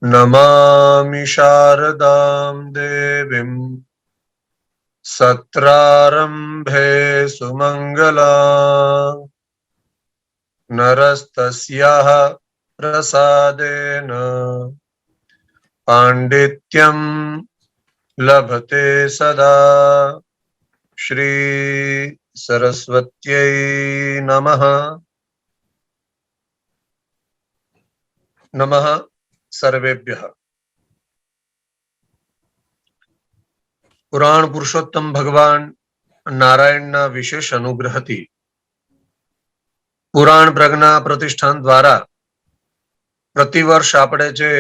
नमामि शारदां देवीं सत्रारम्भे सुमङ्गला नरस्तस्याः प्रसादेन पाण्डित्यं लभते सदा। श्री सरस्वत्यै नमः। नमः सर्वेभ्यः। पुराण पुरुषोत्तम भगवान नारायणના વિશેષ અનુગ્રહથી પુરાણ પ્રજ્ઞા પ્રતિષ્ઠાન દ્વારા પ્રતિવર્ષ આપણે જે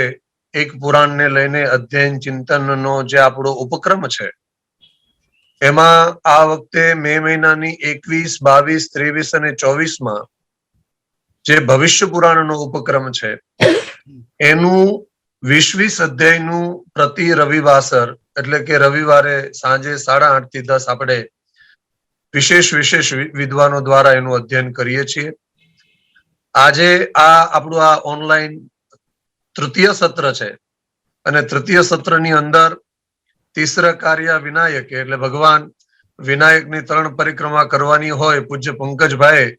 એક પુરાણને લઈને અધ્યયન ચિંતનનો જે આપણો ઉપક્રમ છે એમાં આ વખતે મે મહિનાની 21, 22, 23 અને 24માં જે ભવિષ્ય પુરાણનો ઉપક્રમ છે એનું 20મી અધ્યાયનું પ્રતિ રવિવાસર એટલે કે રવિવારે સાંજે 8:30 થી 10 આપણે વિશેષ વિદ્વાનો દ્વારા એનું અધ્યયન કરીએ છીએ। આજે આ આપણું આ ઓનલાઈન તૃતીય સત્ર છે અને તૃતીય સત્રની અંદર તીસરા કાર્ય વિનાયક એટલે ભગવાન વિનાયકની 3 પરિક્રમા કરવાની હોય પૂજ્ય પંકજભાઈ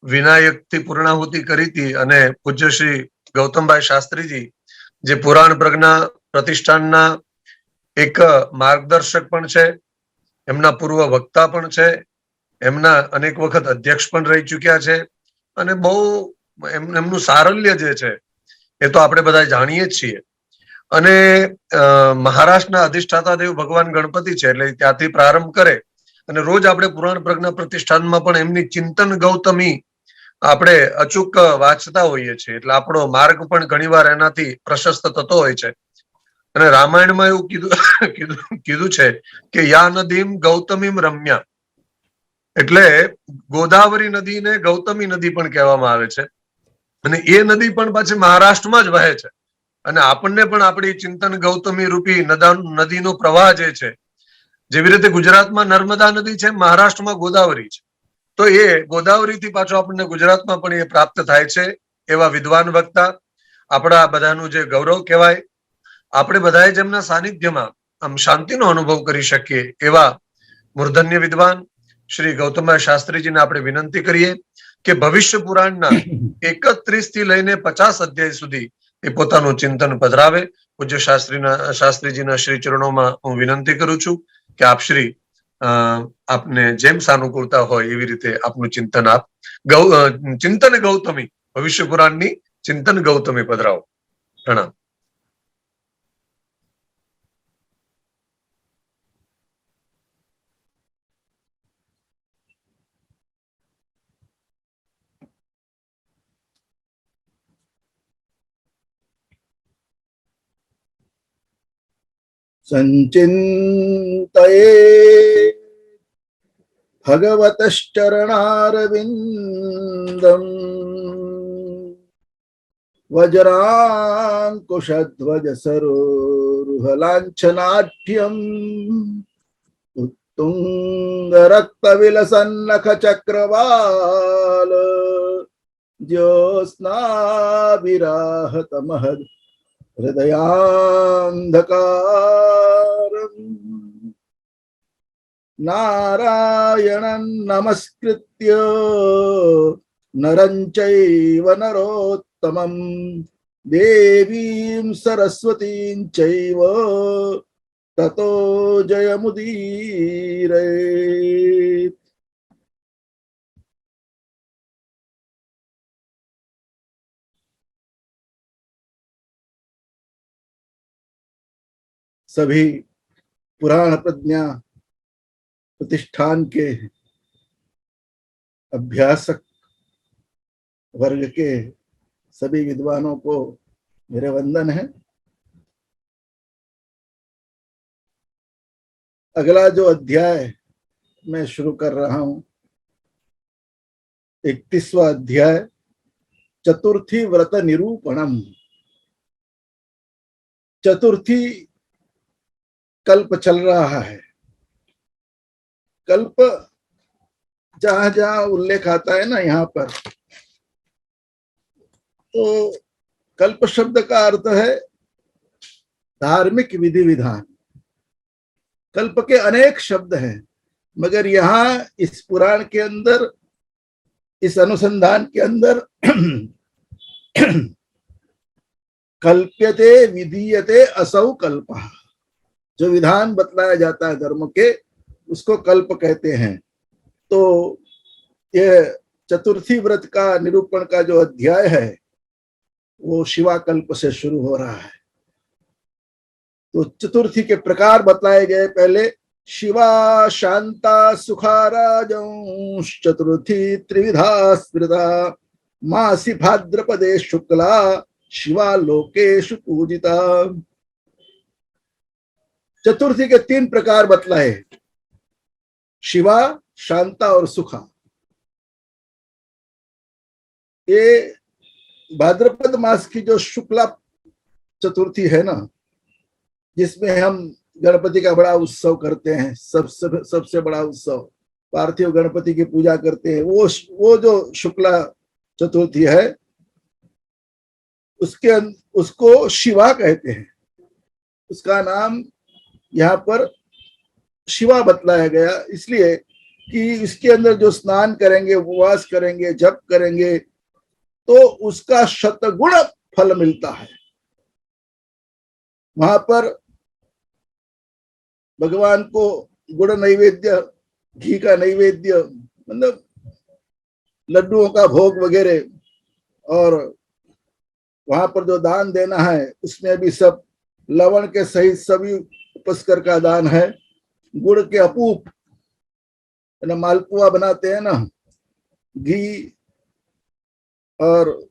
વિનાયકથી પૂર્ણાહુતિ કરી હતી અને પૂજ્ય શ્રી ગૌતમભાઈ શાસ્ત્રીજી જે પુરાણ પ્રજ્ઞા પ્રતિષ્ઠાનના એક માર્ગદર્શક પણ છે, એમના પૂર્વ વક્તા પણ છે, એમના અનેક વખત અધ્યક્ષ પણ રહી ચૂક્યા છે અને બહુ એમનું સારલ્ય જે છે એ તો આપણે બધા જાણીએ જ છીએ। અને મહારાષ્ટ્રના અધિષ્ઠાતા દેવ ભગવાન ગણપતિ છે એટલે ત્યાંથી પ્રારંભ કરે અને રોજ આપણે પુરાણ પ્રજ્ઞા પ્રતિષ્ઠાનમાં પણ એમની ચિંતન ગૌતમી આપણે અચૂક વાંચતા હોઈએ છીએ એટલે આપણો માર્ગ પણ ઘણીવાર એનાથી પ્રશસ્ત થતો હોય છે। અને રામાયણમાં એવું કીધું છે કે યા નદીમ ગૌતમીમ રમ્યા એટલે ગોદાવરી નદીને ગૌતમી નદી પણ કહેવામાં આવે છે અને એ નદી પણ પાછી મહારાષ્ટ્રમાં જ વહે છે અને આપણને પણ આપણી ચિંતન ગૌતમી રૂપી નદીનો પ્રવાહ જે છે જેવી રીતે ગુજરાતમાં નર્મદા નદી છે મહારાષ્ટ્રમાં ગોદાવરી છે તો એ ગોદાવરીથી પાછો આપણને ગુજરાતમાં પણ એ પ્રાપ્ત થાય છે। એવા વિદ્વાન વક્તા આપણા બધાનું જે ગૌરવ કહેવાય, આપણે બધાએ જેમના સાનિધ્યમાં આમ શાંતિનો અનુભવ કરી શકીએ એવા મૂર્ધન્ય વિદ્વાન શ્રી ગૌતમભાઈ શાસ્ત્રીજીને આપણે વિનંતી કરીએ કે ભવિષ્ય પુરાણના 31 થી લઈને 50 અધ્યાય સુધી એ પોતાનું ચિંતન પધરાવે। પૂજ્ય શાસ્ત્રીજીના શ્રી ચરણોમાં હું વિનંતી કરું છું કે આપ શ્રી આપને જેમ સાનુકૂળતા હોય એવી રીતે આપનું ચિંતન આપ ચિંતન ગૌતમી ભવિષ્ય પુરાણની ચિંતન ગૌતમી પધરાવો। પ્રણામ। संचिन्तये भगवतश्चरणारविन्दम् वज्राङ्कुशध्वजसरोरुहलाञ्छनाढ्यम् उत्तुङ्गरक्तविलसन्नखचक्रवाल ज्योत्स्नाभिराहतमहद् हृदयान्धकारम् नारायणं नमस्कृत्य नरं चैव नरोत्तमं देवीं सरस्वतीं चैव ततो जयमुदीरयेत्। सभी पुराण प्रज्ञा प्रतिष्ठान के अभ्यासक वर्ग के सभी विद्वानों को मेरे वंदन है। अगला जो अध्याय मैं शुरू कर रहा हूं 31वां अध्याय चतुर्थी व्रत निरूपणम। चतुर्थी कल्प चल रहा है। कल्प जहां जहां उल्लेख आता है ना यहाँ पर, तो कल्प शब्द का अर्थ है धार्मिक विधि विधान। कल्प के अनेक शब्द हैं, मगर यहाँ इस पुराण के अंदर, इस अनुसंधान के अंदर कल्प्यते विधीयते असौ कल्पः, जो विधान बतलाया जाता है धर्म के, उसको कल्प कहते हैं। तो यह चतुर्थी व्रत का निरूपण का जो अध्याय है वो शिवा कल्प से शुरू हो रहा है। तो चतुर्थी के प्रकार बतलाए गए। पहले शिवा शांता सुखाराजंश चतुर्थी त्रिविधा स्मृता मासी भाद्रपदे शुक्ला शिवा लोकेशु पूजिता। चतुर्थी के 3 प्रकार बतलाए, शिवा, शांता और सुखा। ये भाद्रपद मास की जो शुक्ला चतुर्थी है ना, जिसमें हम गणपति का बड़ा उत्सव करते हैं, सबसे बड़ा उत्सव, पार्थिव गणपति की पूजा करते हैं, वो जो शुक्ला चतुर्थी है उसको शिवा कहते हैं। उसका नाम यहाँ पर शिवा बतलाया गया, इसलिए कि इसके अंदर जो स्नान करेंगे, उपवास करेंगे, जप करेंगे, तो उसका शतगुण फल मिलता है। वहां पर भगवान को गुड़ नैवेद्य, घी का नैवेद्य, मतलब लड्डुओं का भोग वगैरह, और वहां पर जो दान देना है उसमें भी सब लवण के सहित सभी उपस्कर का दान है। गुड़ के अपूप ना, मालपुआ बनाते हैं ना, घी और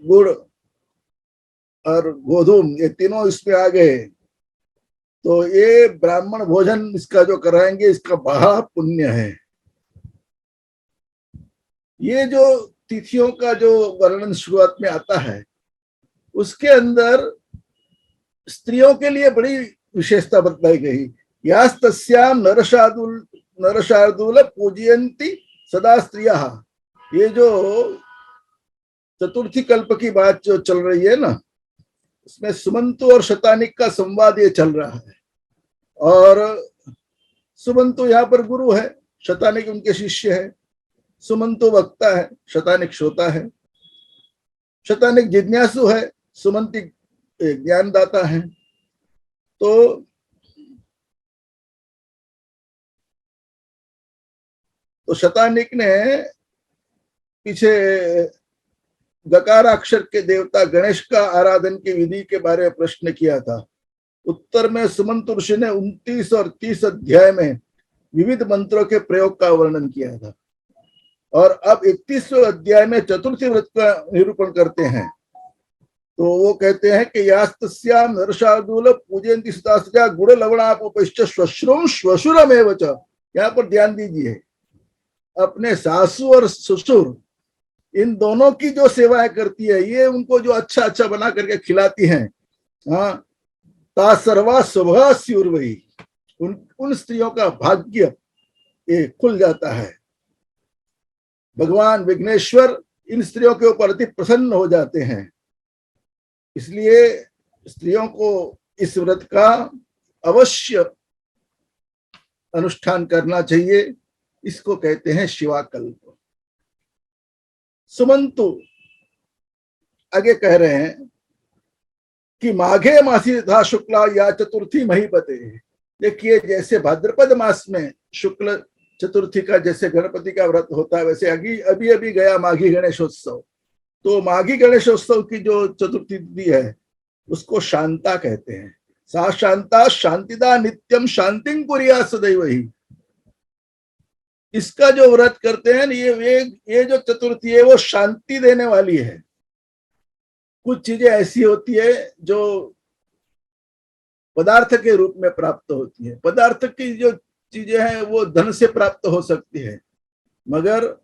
गुड़ और गोधूम, ये तीनों इसमें आ गए। तो ये ब्राह्मण भोजन इसका जो कराएंगे, इसका बड़ा पुण्य है। ये जो तिथियों का जो वर्णन शुरुआत में आता है, उसके अंदर स्त्रियों के लिए बड़ी विशेषता बतलाई गई। यास्तस्याम नरशार्दूल पूजयन्ति सदा स्त्रियः। ये जो चतुर्थी कल्प की बात जो चल रही है ना, उसमें सुमंतु और शतानिक का संवाद ये चल रहा है। और सुमंतु यहाँ पर गुरु है, शतानिक उनके शिष्य है। सुमंतु वक्ता है, शतानिक श्रोता है। शतानिक जिज्ञासु है, सुमंती ज्ञानदाता है। तो शतानिक ने पीछे गकाराक्षर के देवता गणेश का आराधन की विधि के बारे में प्रश्न किया था। उत्तर में सुमंत ऋषि ने 29 और 30 अध्याय में विविध मंत्रों के प्रयोग का वर्णन किया था। और अब 31वें अध्याय में चतुर्थी व्रत का निरूपण करते हैं। तो वो कहते हैं कि यास्तस्याम नरशार्दूल पूजयन्ति सदा गुड़ लवणापोपश्च श्वश्रुम श्वशुरमेव च। यहाँ पर ध्यान दीजिए, अपने सासू और ससुर इन दोनों की जो सेवाएं करती है, ये उनको जो अच्छा अच्छा बना करके खिलाती हैं, हाँ, ता सर्वा स्वभास्युर्वही, उन स्त्रियों का भाग्य ये खुल जाता है। भगवान विघ्नेश्वर इन स्त्रियों के ऊपर अति प्रसन्न हो जाते हैं। इसलिए स्त्रियों को इस व्रत का अवश्य अनुष्ठान करना चाहिए। इसको कहते हैं शिवाकल्प। सुमंतु आगे कह रहे हैं कि माघे मासी तथा शुक्ला या चतुर्थी महीपते। देखिए, जैसे भाद्रपद मास में शुक्ल चतुर्थी का जैसे गणपति का व्रत होता है, वैसे अभी अभी गया माघी गणेशोत्सव। तो माघी गणेशोत्सव की जो चतुर्थी तिथि है उसको शांता कहते हैं। सा शांता शांतिदा नित्यम शांतिं कुर्यात् सदैव ही। इसका जो व्रत करते हैं, ये जो चतुर्थी है वो शांति देने वाली है। कुछ चीजें ऐसी होती है जो पदार्थ के रूप में प्राप्त होती है। पदार्थ की जो चीजें हैं वो धन से प्राप्त हो सकती है, मगर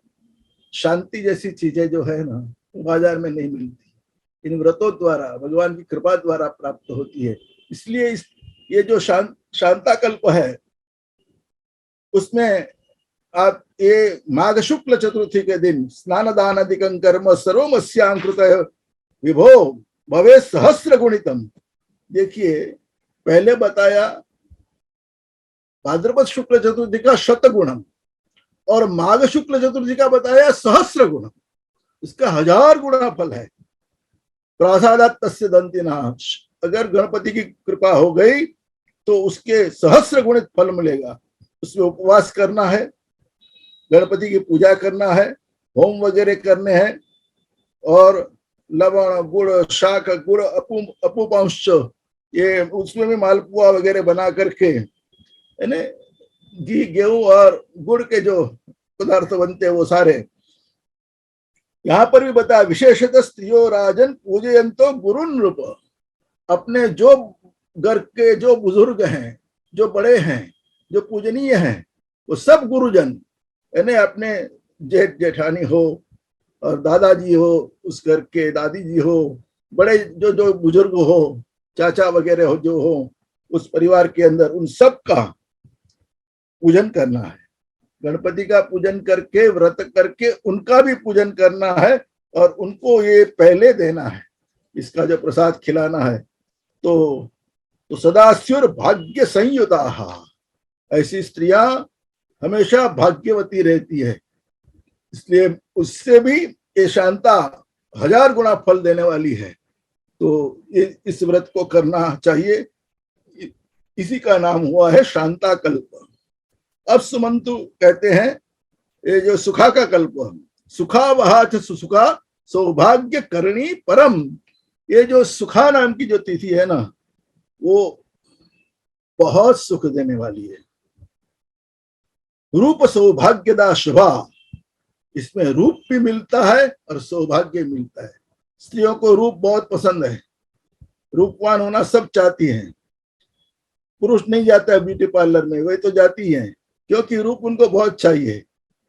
शांति जैसी चीजें जो है ना, वो बाजार में नहीं मिलती। इन व्रतों द्वारा, भगवान की कृपा द्वारा प्राप्त होती है। इसलिए ये जो शांताकल्प है, उसमें आप ये माघ शुक्ल चतुर्थी के दिन स्नान दान अधिकं कर्म सर्वमस्यां कृतः विभो भवे सहस्र गुणितम। देखिए, पहले बताया भाद्रपद शुक्ल चतुर्थी का शतगुणम और माघ शुक्ल चतुर्थी का बताया सहस्र गुणम, इसका 1000 गुणा फल है। प्रासादात तस्य दंतिनाश, अगर गणपति की कृपा हो गई तो उसके सहस्र गुणित फल मिलेगा। उसमें उपवास करना है, गणपति की पूजा करना है, होम वगैरह करने हैं, और लवण गुड़ शाक गुड़ अपूपांश ये उसमें भी मालपुआ वगैरह बना करके, यानी घी गेहूं और गुड़ के जो पदार्थ बनते हैं वो सारे। यहाँ पर भी बताया विशेषतः स्त्रियो राजन पूजयंतो गुरुन रूप, अपने जो घर के जो बुजुर्ग हैं, जो बड़े हैं, जो पूजनीय हैं, वो सब गुरुजन, यानी अपने जेठ जेठानी हो और दादाजी हो, उस घर के दादी जी हो, बड़े जो जो बुजुर्ग हो, चाचा वगैरह हो जो हो उस परिवार के अंदर, उन सब का पूजन करना है। गणपति का पूजन करके, व्रत करके उनका भी पूजन करना है, और उनको ये पहले देना है, इसका जो प्रसाद खिलाना है। तो सदास्युर भाग्य संयुता, ऐसी स्त्रियां हमेशा भाग्यवती रहती है, इसलिए उससे भी ये शांता 1000 गुणा फल देने वाली है। तो इस व्रत को करना चाहिए, इसी का नाम हुआ है शांता कल्प। अब सुमंतु कहते हैं ये जो सुखा का कल्प, सुखा वहाच सुखा सौभाग्य करणी परम, ये जो सुखा नाम की जो तिथि है ना, वो बहुत सुख देने वाली है। रूप सौभाग्यदा शुभा, इसमें रूप भी मिलता है और सौभाग्य मिलता है। स्त्रियों को रूप बहुत पसंद है, रूपवान होना सब चाहती हैं। पुरुष नहीं जाता है ब्यूटी पार्लर में, वही तो जाती हैं, क्योंकि रूप उनको बहुत चाहिए।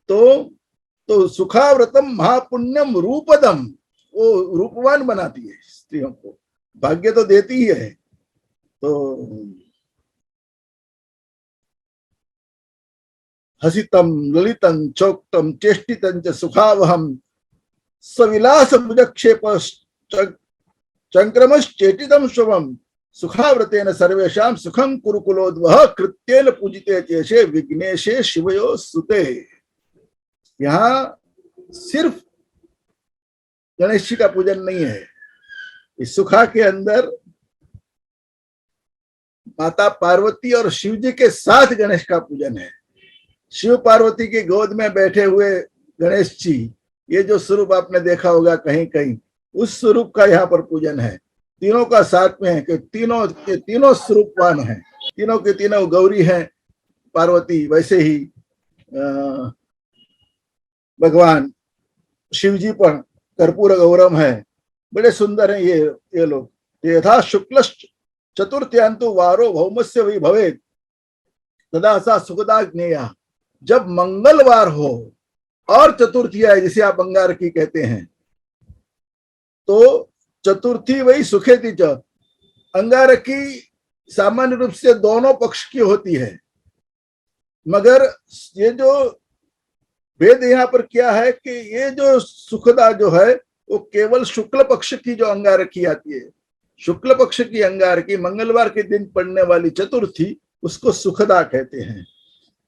तो सुखाव्रतम महापुण्यम रूपदम, वो रूपवान बनाती है स्त्रियों को, भाग्य तो देती ही है। तो हसितम ललितम चौक्तम चेष्टितम च सुखावहम सविलास भुजक्षेप चंक्रमश्चेटितम शुभम सुखाव्रतेन सर्वेषां सुखं कुरुकुलोद्वह कृत्येन पूजिते चेशे विघ्नेशे शिवयो सुते। यहाँ सिर्फ गणेश जी का पूजन नहीं है, इस सुखा के अंदर माता पार्वती और शिव जी के साथ गणेश का पूजन है। शिव पार्वती की गोद में बैठे हुए गणेश जी, ये जो स्वरूप आपने देखा होगा कहीं कहीं, उस स्वरूप का यहाँ पर पूजन है। तीनों का साथ में है कि तीनों के तीनों स्वरूपवान हैं, तीनों के तीनों गौरी हैं पार्वती, वैसे ही भगवान शिव जी पर कर्पूर गौरम है, बड़े सुंदर हैं ये लोग। यथा शुक्ल चतुर्थ्यांतु वारो भौमस्य वही भवेत तदा सा सुखदा ज्ञेया, जब मंगलवार हो और चतुर्थी आए, जिसे आप अंगारकी कहते हैं, तो चतुर्थी वही सुखेती च। अंगारकी सामान्य रूप से दोनों पक्ष की होती है, मगर ये जो वेद यहाँ पर क्या है कि ये जो सुखदा जो है वो केवल शुक्ल पक्ष की जो अंगारकी आती है, शुक्ल पक्ष की अंगारकी मंगलवार के दिन पड़ने वाली चतुर्थी, उसको सुखदा कहते हैं।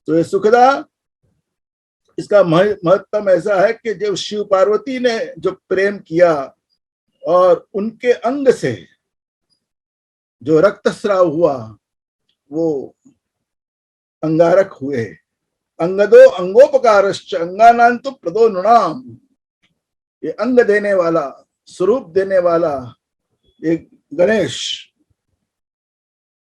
तो ये सुखदा, इसका महत्व ऐसा है कि जब शिव पार्वती ने जो प्रेम किया और उनके अंग से जो रक्तस्राव हुआ वो अंगारक हुए। अंगदो अंगोपकारश्च अंगानांतु प्रदो नृणाम, ये अंग देने वाला, स्वरूप देने वाला एक गणेश,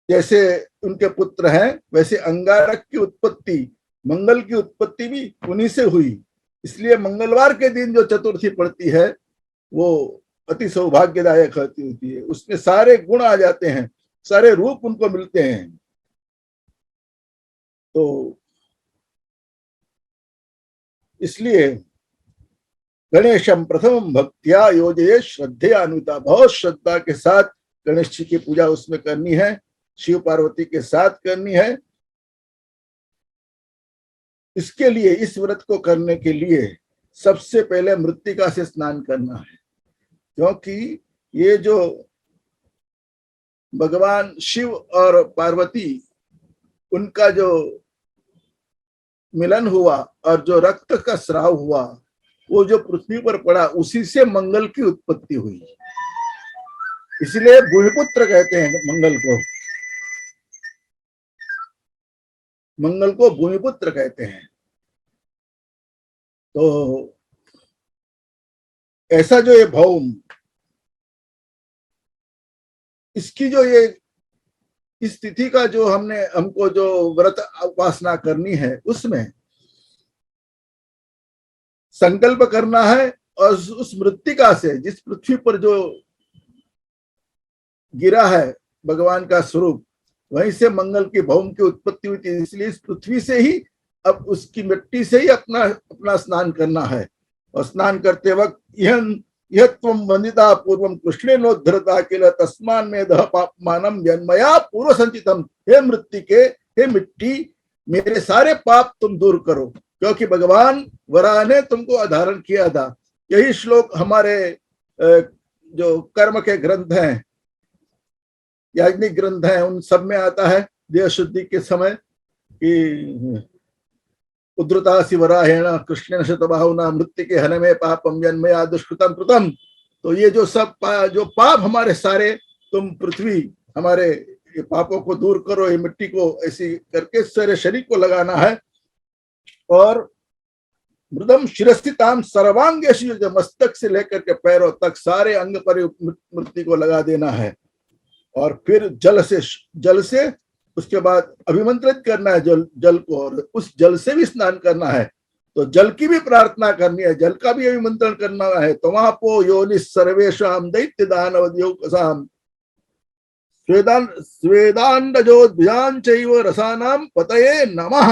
जैसे उनके पुत्र हैं, वैसे अंगारक की उत्पत्ति, मंगल की उत्पत्ति भी उन्हीं से हुई। इसलिए मंगलवार के दिन जो चतुर्थी पड़ती है वो अति सौभाग्यदायक होती है, उसमें सारे गुण आ जाते हैं, सारे रूप उनको मिलते हैं। तो इसलिए गणेशम प्रथम भक्तिया योजये श्रद्धेयान्विता, बहुत श्रद्धा के साथ गणेश जी की पूजा उसमें करनी है, शिव पार्वती के साथ करनी है। इसके लिए, इस व्रत को करने के लिए सबसे पहले मृत्तिका से स्नान करना है, क्योंकि ये जो भगवान शिव और पार्वती उनका जो मिलन हुआ और जो रक्त का स्राव हुआ वो जो पृथ्वी पर पड़ा उसी से मंगल की उत्पत्ति हुई। इसलिए भूमिपुत्र कहते हैं मंगल को भूमिपुत्र कहते हैं। तो ऐसा जो ये भौम, इसकी जो ये इस तिथि का जो हमको जो व्रत उपासना करनी है उसमें संकल्प करना है और उस मृत्तिका से जिस पृथ्वी पर जो गिरा है भगवान का स्वरूप वहीं से मंगल की भौम की उत्पत्ति हुई थी। इसलिए इस पृथ्वी से ही अब उसकी मिट्टी से ही अपना स्नान करना है। और स्नान करते वक्त यह त्वं वंदिता पूर्वम कृष्णेनोद्धरता किल तस्मान में दह पापमानम जन्मया पूर्व संचितम। हे मृत्तिके, हे मिट्टी, मेरे सारे पाप तुम दूर करो, क्योंकि भगवान वराह ने तुमको आधारण किया था। यही श्लोक हमारे जो कर्म के ग्रंथ हैं, याज्ञिक ग्रंथ हैं, उन सब में आता है देह शुद्धि के समय कि उद्धृता शिवराहेण कृष्णेन शतबाहुना मृत्तिके हनमे पापम जन्मया दुष्कृतम कृतम। तो ये जो सब जो पाप हमारे सारे, तुम पृथ्वी हमारे ये पापों को दूर करो, ये मिट्टी को ऐसी करके सारे शरीर को लगाना है। और मृदम शिरस्थिताम सर्वांगेषु, जो मस्तक से लेकर के पैरों तक सारे अंग पर मिट्टी को लगा देना है। और फिर जल से उसके बाद अभिमंत्रित करना है जल को, और उस जल से भी स्नान करना है। तो जल की भी प्रार्थना करनी है, जल का भी अभिमंत्रण करना है। तमापो योनि सर्वेषां दैत्य दानवद्योकसाम स्वेदांडजोद्भ्यां चैव रसानां पतये नमः।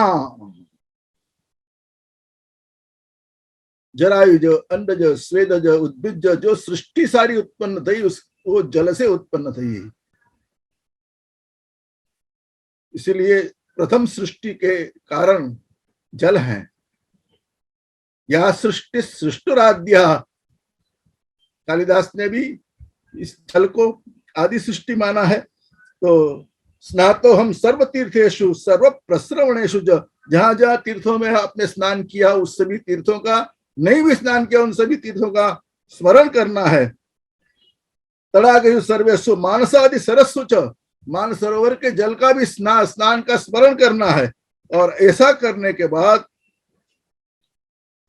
जरायुज, अंडज, स्वेदज, उद्भिज, जो सृष्टि सारी उत्पन्न थी वो जल से उत्पन्न थी। इसलिए प्रथम सृष्टि के कारण जल है। यह सृष्टि सृष्टुराद्य, कालिदास ने भी इस जल को आदि सृष्टि माना है। तो स्नातो हम सर्व तीर्थेषु सर्व प्रस्रवणेषु, जहां जहां तीर्थों में आपने स्नान किया उस सभी तीर्थों का, नहीं भी स्नान किया उन सभी तीर्थों का स्मरण करना है। तड़ागयु सर्वेषु मानसादि सरस्सु च, मानसरोवर के जल का भी स्नान का स्मरण करना है। और ऐसा करने के बाद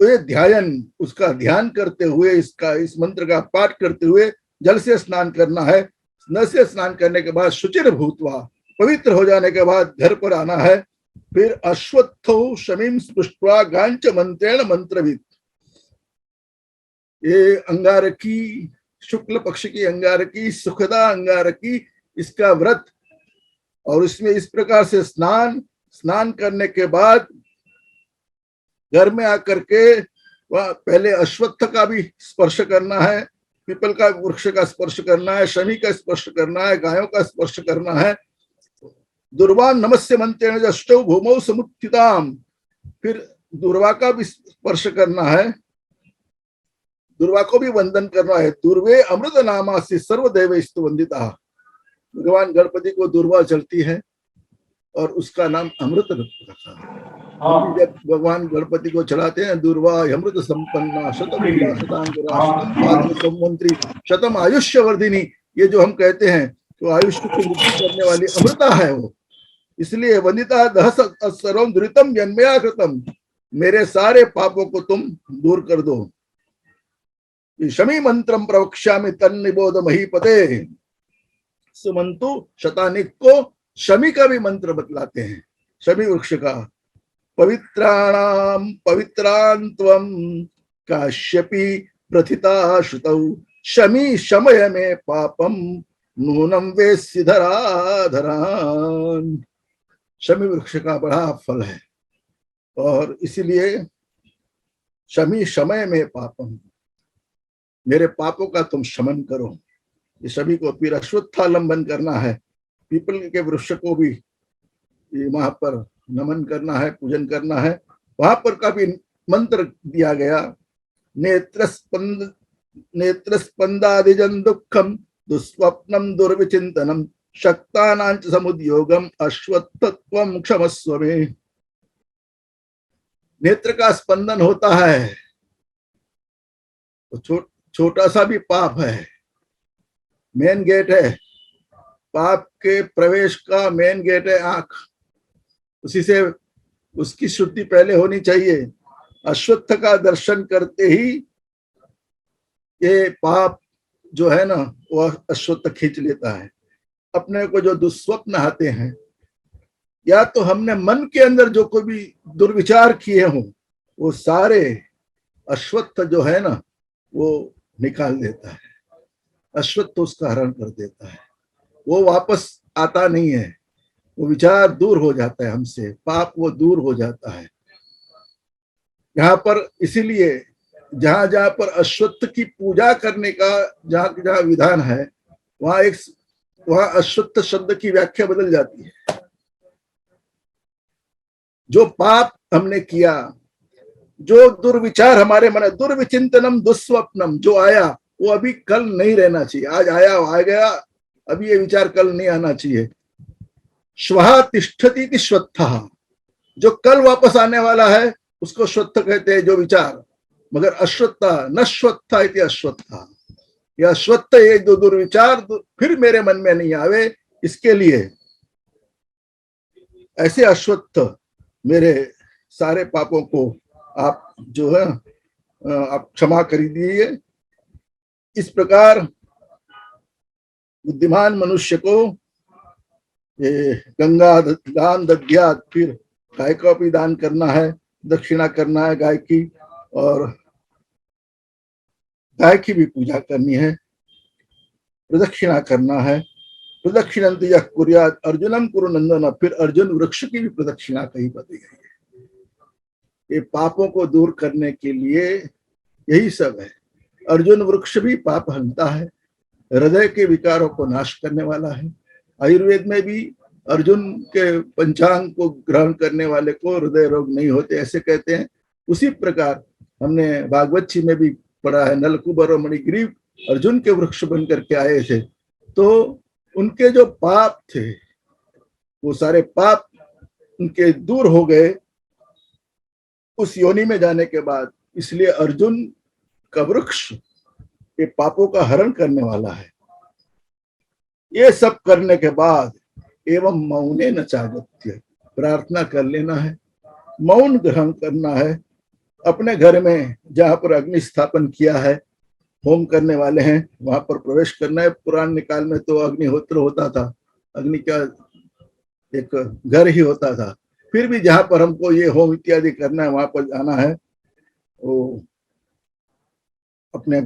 तो ये ध्यान, उसका ध्यान करते हुए, इस मंत्र का पाठ करते हुए जल से स्नान करना है। न से स्नान करने के बाद शुचिर भूतवा, पवित्र हो जाने के बाद घर पर आना है। फिर अश्वत्थौ शमीम स्पृष्ट्वा गांच मंत्रेण मंत्रविद, ये अंगारकी, शुक्ल पक्ष की अंगारकी, सुखदा अंगारकी, इसका व्रत। और इसमें इस प्रकार से स्नान करने के बाद घर में आकर के पहले अश्वत्थ का भी स्पर्श करना है, पीपल का वृक्ष का स्पर्श करना है, शमी का स्पर्श करना है, गायों का स्पर्श करना है। दुर्वान नमस्य मंत्रेण अष्टौ भूमौ समुत्थिताम, फिर दुर्वा का भी स्पर्श करना है, दुर्वा को भी वंदन करना है। दुर्वे अमृत नामासि सर्वदेवैस्तु वंदिता, भगवान गणपति को दुर्वा चलती है और उसका नाम अमृत रखा है। जब भगवान गणपति को चढ़ाते हैं, दुर्वा अमृत संपन्ना शतमंत्री शतम आयुष्य वर्धिनी, ये जो हम कहते हैं तो आयुष्य को वृद्धि करने वाली अमृता है वो। इसलिए वंदिता दह सर्वम दुरितम जन्मया कृतम, मेरे सारे पापों को तुम दूर कर दो। शमी मंत्रम प्रवक्ष्यामि तन्निबोध महीपते, सुमंतु शतानिक को शमी का भी मंत्र बतलाते हैं, शमी वृक्ष का। पवित्राणाम पवित्रांत्वम काश्यपी प्रथिता श्रुतौ, शमी शमय में पापम नूनम वेस्य धराधरान। शमी वृक्ष का बड़ा फल है और इसलिए शमी शमय में पापम, मेरे पापों का तुम शमन करो। ये सभी को फिर अश्वत्थालंबन करना है, पीपल के वृक्ष को भी वहां पर नमन करना है, पूजन करना है। वहां पर काफी मंत्र दिया गया, नेत्रस्पंदादिजन दुखम दुस्वप्नम दुर्विचिंतनम शक्तानांच समुद्योगम अश्वत्थत्वम क्षमस्व मे। नेत्र का स्पंदन होता है तो छोटा सा भी पाप है, मेन गेट है, पाप के प्रवेश का मेन गेट है आंख, उसी से उसकी शुद्धि पहले होनी चाहिए। अश्वत्थ का दर्शन करते ही ये पाप जो है ना वो अश्वत्थ खींच लेता है। अपने को जो दुस्वप्न आते हैं या तो हमने मन के अंदर जो कोई भी दुर्विचार किए हों वो सारे अश्वत्थ जो है ना वो निकाल देता है, अश्वत्थ उसका हरण कर देता है, वो वापस आता नहीं है, वो विचार दूर हो जाता है हमसे, पाप वो दूर हो जाता है। यहाँ पर इसीलिए जहां जहां पर अश्वत्थ की पूजा करने का जहां जहां विधान है वहां अश्वत्थ शब्द की व्याख्या बदल जाती है। जो पाप हमने किया, जो दुर्विचार हमारे मन, दुर्विचिंतनम दुस्वप्नम, जो आया वो अभी कल नहीं रहना चाहिए, आज आया आ गया, अभी ये विचार कल नहीं आना चाहिए। श्वः तिष्ठति श्वत्थः, जो कल वापस आने वाला है उसको श्वत्थ कहते हैं, जो विचार। मगर अश्वत्थ न श्वत्थ इति अश्वत्थ, यह अश्वत्थ ये जो दुर्विचार फिर मेरे मन में नहीं आवे, इसके लिए ऐसे अश्वत्थ मेरे सारे पापों को आप जो है आप क्षमा कर दीजिए। इस प्रकार बुद्धिमान मनुष्य को ये गंगा दान दध्यात, फिर गाय का भी दान करना है, दक्षिणा करना है गाय की, और गाय की भी पूजा करनी है, प्रदक्षिणा करना है। प्रदक्षिणंत यः कुर्यात् अर्जुनम कुरु नंदन, फिर अर्जुन वृक्ष की भी प्रदक्षिणा कही बताई गई है। ये पापों को दूर करने के लिए यही सब है। अर्जुन वृक्ष भी पाप हनता है, हृदय के विकारों को नाश करने वाला है। आयुर्वेद में भी अर्जुन के पंचांग को ग्रहण करने वाले को हृदय रोग नहीं होते, ऐसे कहते हैं। उसी प्रकार हमने भागवत जी में भी पढ़ा है, नलकुबर और मणिग्रीव अर्जुन के वृक्ष बन करके आए थे, तो उनके जो पाप थे वो सारे पाप उनके दूर हो गए उस योनि में जाने के बाद। इसलिए अर्जुन का वृक्ष ये पापों का हरण करने वाला है। ये सब करने के बाद एवं मौने न चागत्य, प्रार्थना कर लेना है, मौन ग्रहण करना है। अपने घर में जहां पर अग्नि स्थापन किया है, होम करने वाले हैं, वहां पर प्रवेश करना है। पुराने काल में तो अग्निहोत्र होता था, अग्नि का एक घर ही होता था। फिर भी जहां पर हमको ये होम इत्यादि करना है वहां पर जाना है, वो अपने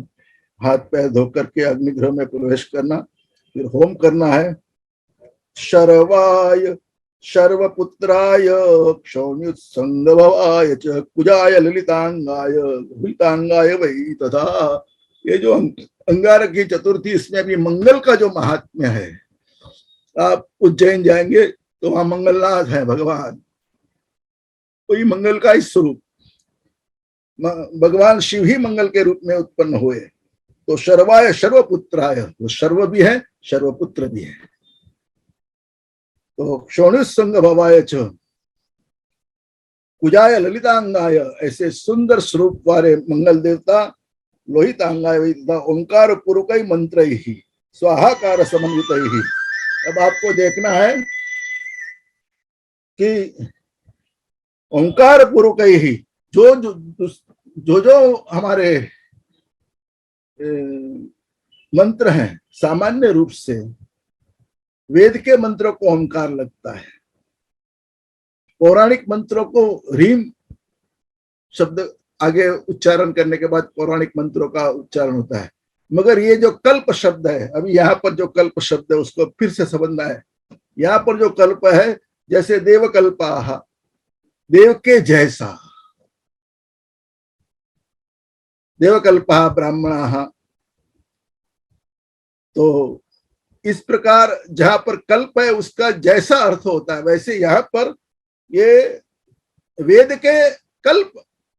हाथ पैर धो करके अग्निगृह में प्रवेश करना, फिर होम करना है। शर्वाय शर्वपुत्राय क्षौण्युत्संगभवाय च कुजाय ललितांगाय ललितांगाय वै तथा। ये जो अंगारकी चतुर्थी, इसमें भी मंगल का जो महात्म्य है, आप उज्जैन जाएंगे तो वहां मंगलनाथ है भगवान, वही मंगल का ही स्वरूप, भगवान शिव ही मंगल के रूप में उत्पन्न हुए। तो शर्वाय शर्वपुत्राय, वो शर्व भी है शर्वपुत्र भी है। तो क्षौणुसंग भवाय च कुजाय ललितांगाय, ऐसे सुंदर स्वरूप वाले मंगल देवता लोहितांगाय ओंकार पूर्वक मंत्र ही स्वाहाकार समन्वित ही। अब आपको देखना है कि ओंकार पूर्वक ही जो जो जो जो हमारे मंत्र हैं, सामान्य रूप से वेद के मंत्रों को ओंकार लगता है, पौराणिक मंत्रों को ह्रीम शब्द आगे उच्चारण करने के बाद पौराणिक मंत्रों का उच्चारण होता है। मगर ये जो कल्प शब्द है, अभी यहाँ पर जो कल्प शब्द है उसको फिर से समझना है। यहाँ पर जो कल्प है, जैसे देवकल्पाः, देव के जैसा, देवकल्पाः ब्राह्मणाः, तो इस प्रकार जहां पर कल्प है उसका जैसा अर्थ होता है, वैसे यहाँ पर ये वेद के कल्प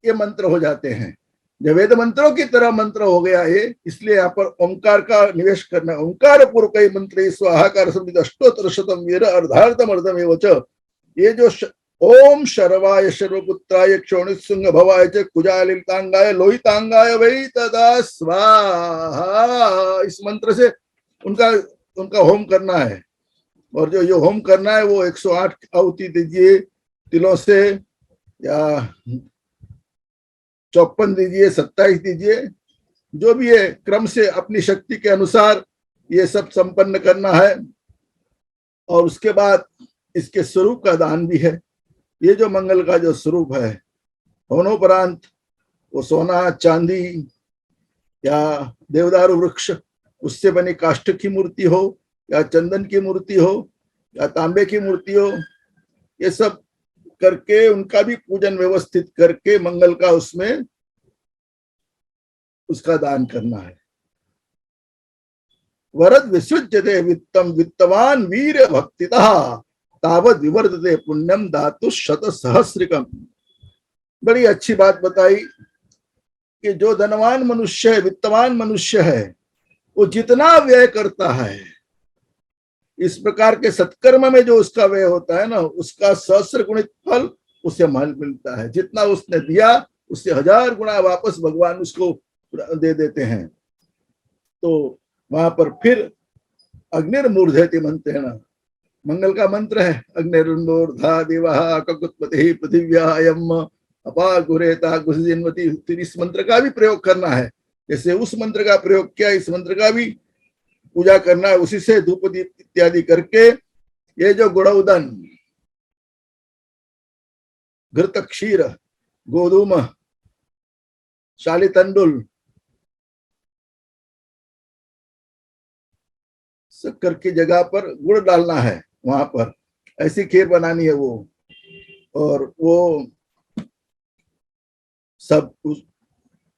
ये मंत्र हो जाते हैं। जब वेद मंत्रों की तरह मंत्र हो गया ये, इसलिए यहाँ पर ओंकार का निवेश करना है। ओंकार पूर्वक मंत्र स्वाहाकार संविद अष्टोत्तर शतम वीर अर्धार्थम अर्धम एवं च। ये जो ओम शर्वाय सर्वपुत्राय क्षोणित्सुंग भवाय च कुजालितांगाय लोहितांगाय वै तदा स्वाहा, इस मंत्र से उनका उनका होम करना है। और जो होम करना है वो 108 आहुति दीजिए तिलों से, या 54 दीजिए, 27 दीजिए, जो भी है क्रम से अपनी शक्ति के अनुसार ये सब संपन्न करना है। और उसके बाद इसके स्वरूप का दान भी है। ये जो मंगल का जो स्वरूप है, होनोपरांत वो सोना चांदी या देवदारू वृक्ष उससे बनी काष्ठ की मूर्ति हो, या चंदन की मूर्ति हो, या तांबे की मूर्ति हो, ये सब करके उनका भी पूजन व्यवस्थित करके मंगल का उसमें उसका दान करना है। वरद विसृज्यते वित्तम वित्तवान वीर भक्तितः तावत विवर्धते पुण्यम धातु शत सहस्रिकम। बड़ी अच्छी बात बताई कि जो धनवान मनुष्य है, वित्तवान मनुष्य है, वो जितना व्यय करता है इस प्रकार के सत्कर्म में, जो उसका व्यय होता है ना, उसका सहस्र गुणित फल उसे मिलता है। जितना उसने दिया उससे 1000 गुना वापस भगवान उसको दे देते हैं। तो वहां पर फिर अग्निर्मूर्धयति मंत्र है ना, मंगल का मंत्र है, अग्निर्मूर्धा देवः ककुत्पतिः पृथिव्यायम अपागुरेता गुजिन्वति। फिर इस मंत्र का भी प्रयोग करना है। जैसे उस मंत्र का प्रयोग किया, इस मंत्र का भी पूजा करना है। उसी से धूप दीप इत्यादि करके ये जो गुड़ौदन, घृत क्षीर, गोधूम, शाली तंडुल, शक्कर की जगह पर गुड़ डालना है, वहां पर ऐसी खीर बनानी है वो। और वो सब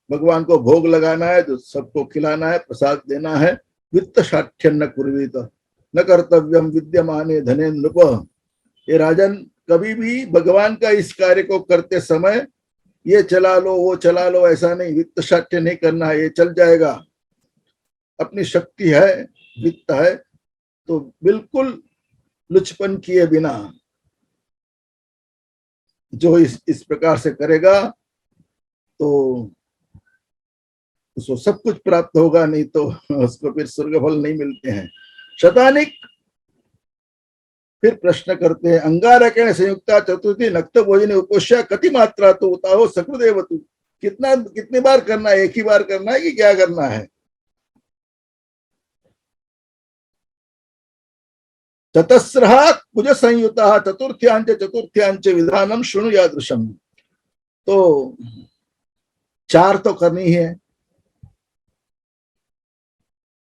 भगवान को भोग लगाना है, जो सबको खिलाना है, प्रसाद देना है। वित्त साठ्यन्न कुर्वीत न कर्तव्यम विद्यमाने धने नृप। ये राजन, कभी भी भगवान का इस कार्य को करते समय ये चला लो वो चला लो ऐसा नहीं, वित्त साठ्य नहीं करना है, ये चल जाएगा। अपनी शक्ति है, वित्त है, तो बिल्कुल लुचपन किए बिना जो इस प्रकार से करेगा तो उसको सब कुछ प्राप्त होगा, नहीं तो उसको फिर स्वर्ग फल नहीं मिलते हैं। शतानिक फिर प्रश्न करते हैं, अंगारकेण संयुक्ता चतुर्थी नक्त भोजने उपोष्य कति मात्रा तो होता हो सकृदेव तू। कितनी बार करना है? एक ही बार करना है कि क्या करना है? चतस्रः कुज संयुता चतुर्थ्यांच विधानम शृणु यादृशम। तो 4 तो करनी है,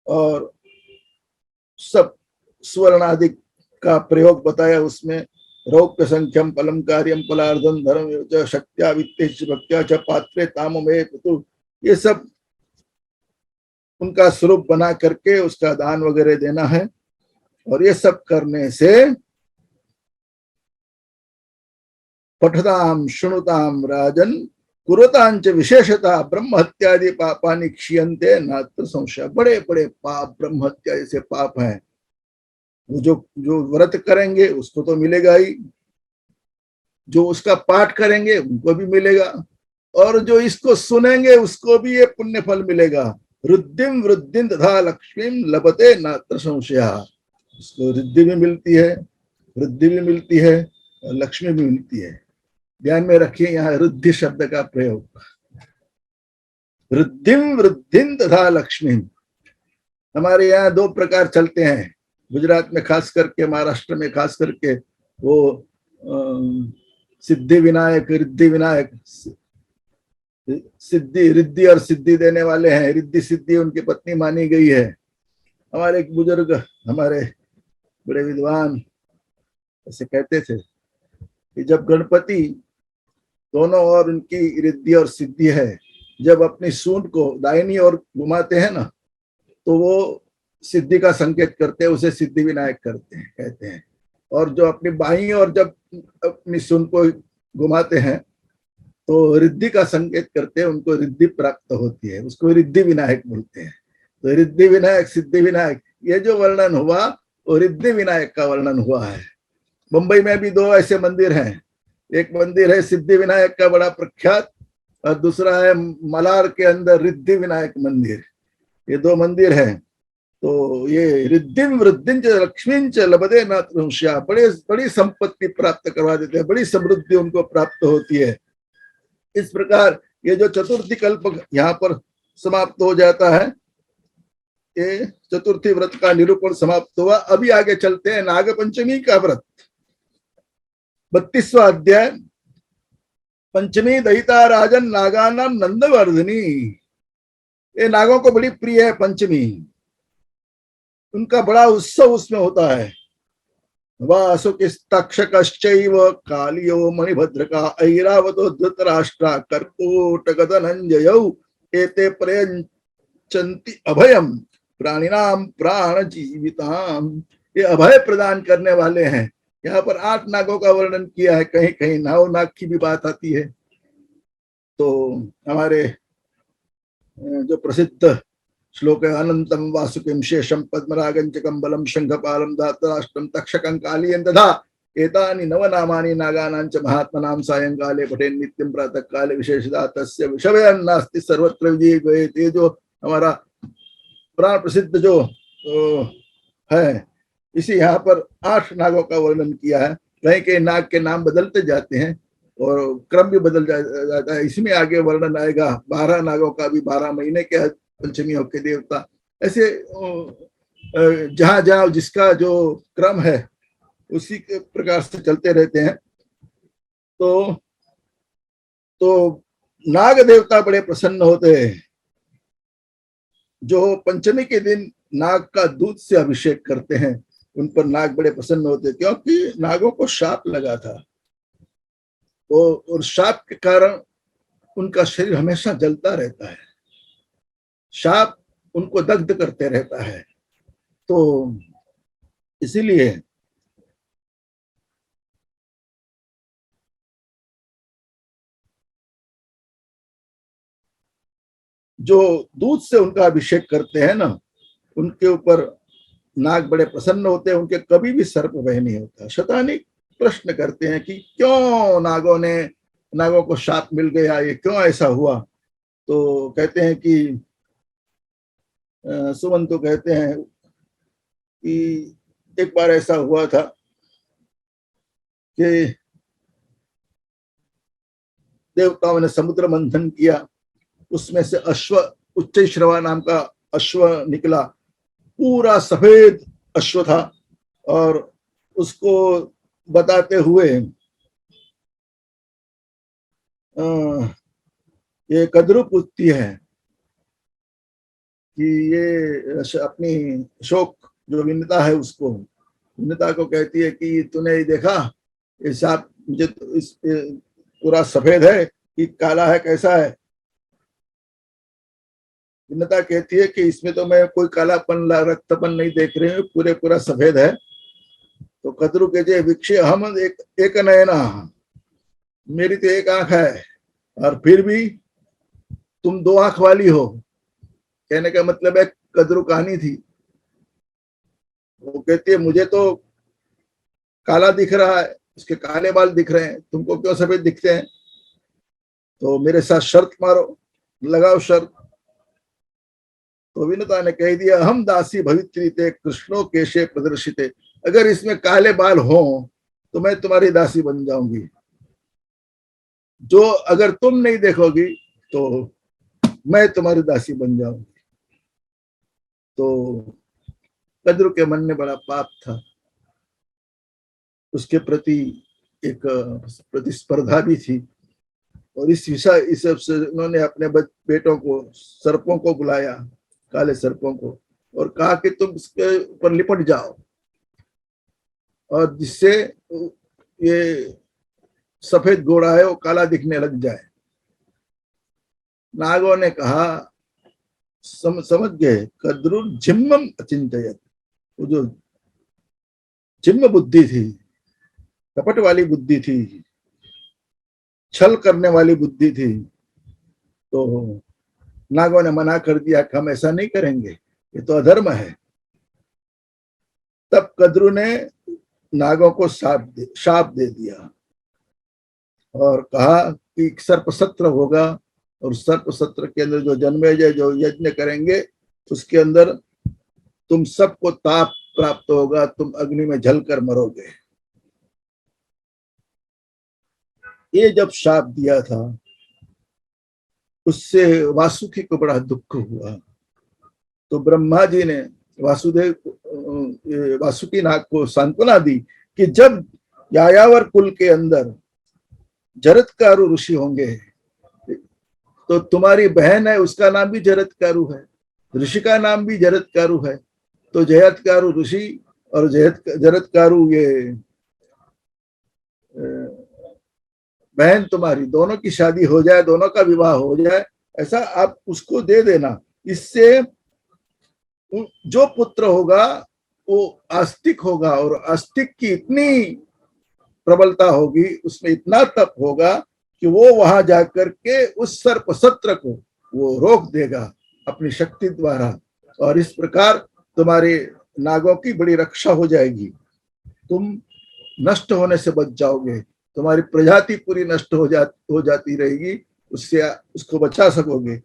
और सब स्वर्णादिक का प्रयोग बताया उसमें। रौप्य संख्यम फलम कार्यम फलार्धम धर्म शक्त्या वित्तेच भक्त्या च पात्रे ताममे पितु। ये सब उनका स्वरूप बना करके उसका दान वगैरह देना है। और ये सब करने से पठताम शृणुताम राजन कुरुतांच विशेषता ब्रह्म हत्यादि पापानि क्षीयन्ते नात्र संशय। बड़े बड़े पाप, ब्रह्म हत्या जैसे पाप हैं, वो जो व्रत करेंगे उसको तो मिलेगा ही, जो उसका पाठ करेंगे उनको भी मिलेगा, और जो इसको सुनेंगे उसको भी ये पुण्य फल मिलेगा। रुद्धिम वृद्धिं तथा लक्ष्मीं लभते नात्र संशयः। उसको रिद्धि भी मिलती है, वृद्धि भी मिलती है, और लक्ष्मी भी मिलती है। ध्यान में रखिए यहाँ रुद्धि शब्द का प्रयोग। रुद्धिम वृद्धिं तथा लक्ष्मी। हमारे यहाँ 2 प्रकार चलते हैं, गुजरात में खास करके, महाराष्ट्र में खास करके, वो सिद्धि विनायक, रिद्धि विनायक। सिद्धि, रिद्धि और सिद्धि देने वाले हैं। रिद्धि सिद्धि उनकी पत्नी मानी गई है। हमारे एक बुजुर्ग, हमारे बड़े विद्वान ऐसे कहते थे कि जब गणपति दोनों और उनकी रिद्धि और सिद्धि है, जब अपनी सूंड को दाहिनी ओर घुमाते हैं ना, तो वो सिद्धि का संकेत करते हैं, उसे सिद्धि विनायक करते हैं, कहते हैं। और जो अपनी बाईं ओर जब अपनी सूंड को घुमाते हैं तो रिद्धि का संकेत करते हैं, उनको रिद्धि प्राप्त होती है, उसको रिद्धि विनायक बोलते हैं। तो रिद्धि विनायक, सिद्धि विनायक, ये जो वर्णन हुआ वो रिद्धि विनायक का वर्णन हुआ है। मुंबई में भी दो ऐसे मंदिर हैं, एक मंदिर है सिद्धि विनायक का बड़ा प्रख्यात, और दूसरा है मलार के अंदर रिद्धि विनायक मंदिर। ये दो मंदिर हैं। तो ये रिद्धि वृद्धि लक्ष्मी च लभते नात्रुष्या, बड़ी संपत्ति प्राप्त करवा देते हैं, बड़ी समृद्धि उनको प्राप्त होती है। इस प्रकार ये जो चतुर्थी कल्प यहाँ पर समाप्त हो जाता है, ये चतुर्थी व्रत का निरूपण समाप्त हुआ। अभी आगे चलते हैं नाग पंचमी का व्रत, 32वां अध्याय। पंचमी दयिता राजन नागानाम नंदवर्धनी। ये नागों को बड़ी प्रिय है पंचमी, उनका बड़ा उत्सव उसमें होता है। वासुकिस्तक्षकश्चैव कालियो मणिभद्रका ऐरावतो धृतराष्ट्रा कर्कोटक धनंजयौ एते प्रयंचन्ति अभयम प्राणिनाम प्राण जीविताम। ये अभय प्रदान करने वाले हैं। यहाँ पर 8 नागों का वर्णन किया है, कहीं कहीं 9 नाग की भी बात आती है। तो हमारे जो प्रसिद्ध श्लोक है, अनंतम वासुकिम शेषम पद्मरागं च कम्बलम शंखपालम धातराष्ट्रम तक्षकं कालियं तथा एतानि नवनामानि नागानां च महात्मनां सायंकाले पठेन् नित्यं प्रातः काले विशेषतः तस्य विषयं नास्ति सर्वत्र विदिते। ये जो हमारा पुराण प्रसिद्ध जो है, इसी यहाँ पर 8 नागों का वर्णन किया है। कहीं कहीं नाग के नाम बदलते जाते हैं और क्रम भी बदल जाता है। इसमें आगे वर्णन आएगा 12 नागों का भी, 12 महीने के पंचमियों के देवता। ऐसे जहां जहां जिसका जो क्रम है उसी के प्रकार से चलते रहते हैं। तो नाग देवता बड़े प्रसन्न होते हैं। जो पंचमी के दिन नाग का दूध से अभिषेक करते हैं, उन पर नाग बड़े प्रसन्न होते हैं, क्योंकि नागों को शाप लगा था। और शाप के कारण उनका शरीर हमेशा जलता रहता है, शाप उनको दग्ध करते रहता है। तो इसीलिए जो दूध से उनका अभिषेक करते हैं ना, उनके ऊपर नाग बड़े प्रसन्न होते हैं, उनके कभी भी सर्प वह नहीं होता। शतानी प्रश्न करते हैं कि क्यों नागों को शाप मिल गया, ये क्यों ऐसा हुआ। तो कहते हैं कि सुमन तो कहते हैं कि एक बार ऐसा हुआ था कि देवताओं ने समुद्र मंथन किया, उसमें से अश्व, उच्चैश्रवा नाम का अश्व निकला, पूरा सफेद अश्व था। और उसको बताते हुए ये कद्रू पूछती है कि ये अपनी शोक जो विनता है उसको, विनता को कहती है कि तूने ये देखा, ये सांप मुझे तो इस पूरा सफेद है कि काला है, कैसा है। विनता कहती है कि इसमें तो मैं कोई कालापन रक्तपन नहीं देख रही हूँ, पूरा सफेद है। तो कद्रू कहते विक्षे हम एक नयना, मेरी तो एक आंख है और फिर भी तुम 2 आंख वाली हो। कहने का मतलब है कद्रू कहानी थी। वो कहती है मुझे तो काला दिख रहा है, उसके काले बाल दिख रहे हैं, तुमको क्यों सफेद दिखते हैं। तो मेरे साथ शर्त मारो, लगाओ शर्त। तो विनता ने कह दिया हम दासी भवित्रीते कृष्णो केशे प्रदर्शिते, अगर इसमें काले बाल हो तो मैं तुम्हारी दासी बन जाऊंगी, जो अगर तुम नहीं देखोगी तो मैं तुम्हारी दासी बन जाऊंगी। तो कद्रू के मन में बड़ा पाप था, उसके प्रति एक प्रतिस्पर्धा भी थी। और इस हिसाब से उन्होंने अपने बेटों को, सर्पों को बुलाया, काले सर्पों को, और कहा कि तुम इसके ऊपर लिपट जाओ और जिससे ये सफेद घोड़ा है वो काला दिखने लग जाए। नागों ने कहा, समझ गए, कद्रु जिम्मम अचिंतयत, वो जो जिम्म बुद्धि थी, कपट वाली बुद्धि थी, छल करने वाली बुद्धि थी, तो नागों ने मना कर दिया कि हम ऐसा नहीं करेंगे, ये तो अधर्म है। तब कद्रु ने नागों को शाप दे दिया और कहा कि सर्प सत्र होगा, और सर्प सत्र के अंदर जो जन्मेजय जो यज्ञ करेंगे उसके अंदर तुम सबको ताप प्राप्त होगा, तुम अग्नि में जलकर मरोगे। ये जब शाप दिया था उससे वासुकी को बड़ा दुख हुआ, तो ब्रह्मा जी ने वासुकी नाग को सांत्वना दी कि जब यायावर कुल के अंदर जरत्कारु ऋषि होंगे, तो तुम्हारी बहन है उसका नाम भी जरत्कारु है, ऋषि का नाम भी जरत्कारु है, तो जयत्कारु ऋषि और जरत्कारु ये बहन तुम्हारी दोनों की शादी हो जाए, दोनों का विवाह हो जाए, ऐसा आप उसको दे देना। इससे जो पुत्र होगा वो आस्तिक होगा, और आस्तिक की इतनी प्रबलता होगी, उसमें इतना तप होगा कि वो वहां जाकर के उस सर्प सत्र को वो रोक देगा अपनी शक्ति द्वारा, और इस प्रकार तुम्हारे नागों की बड़ी रक्षा हो जाएगी, तुम नष्ट होने से बच जाओगे, तुम्हारी प्रजाति पूरी नष्ट हो जाती रहेगी, उससे उसको बचा सकोगे।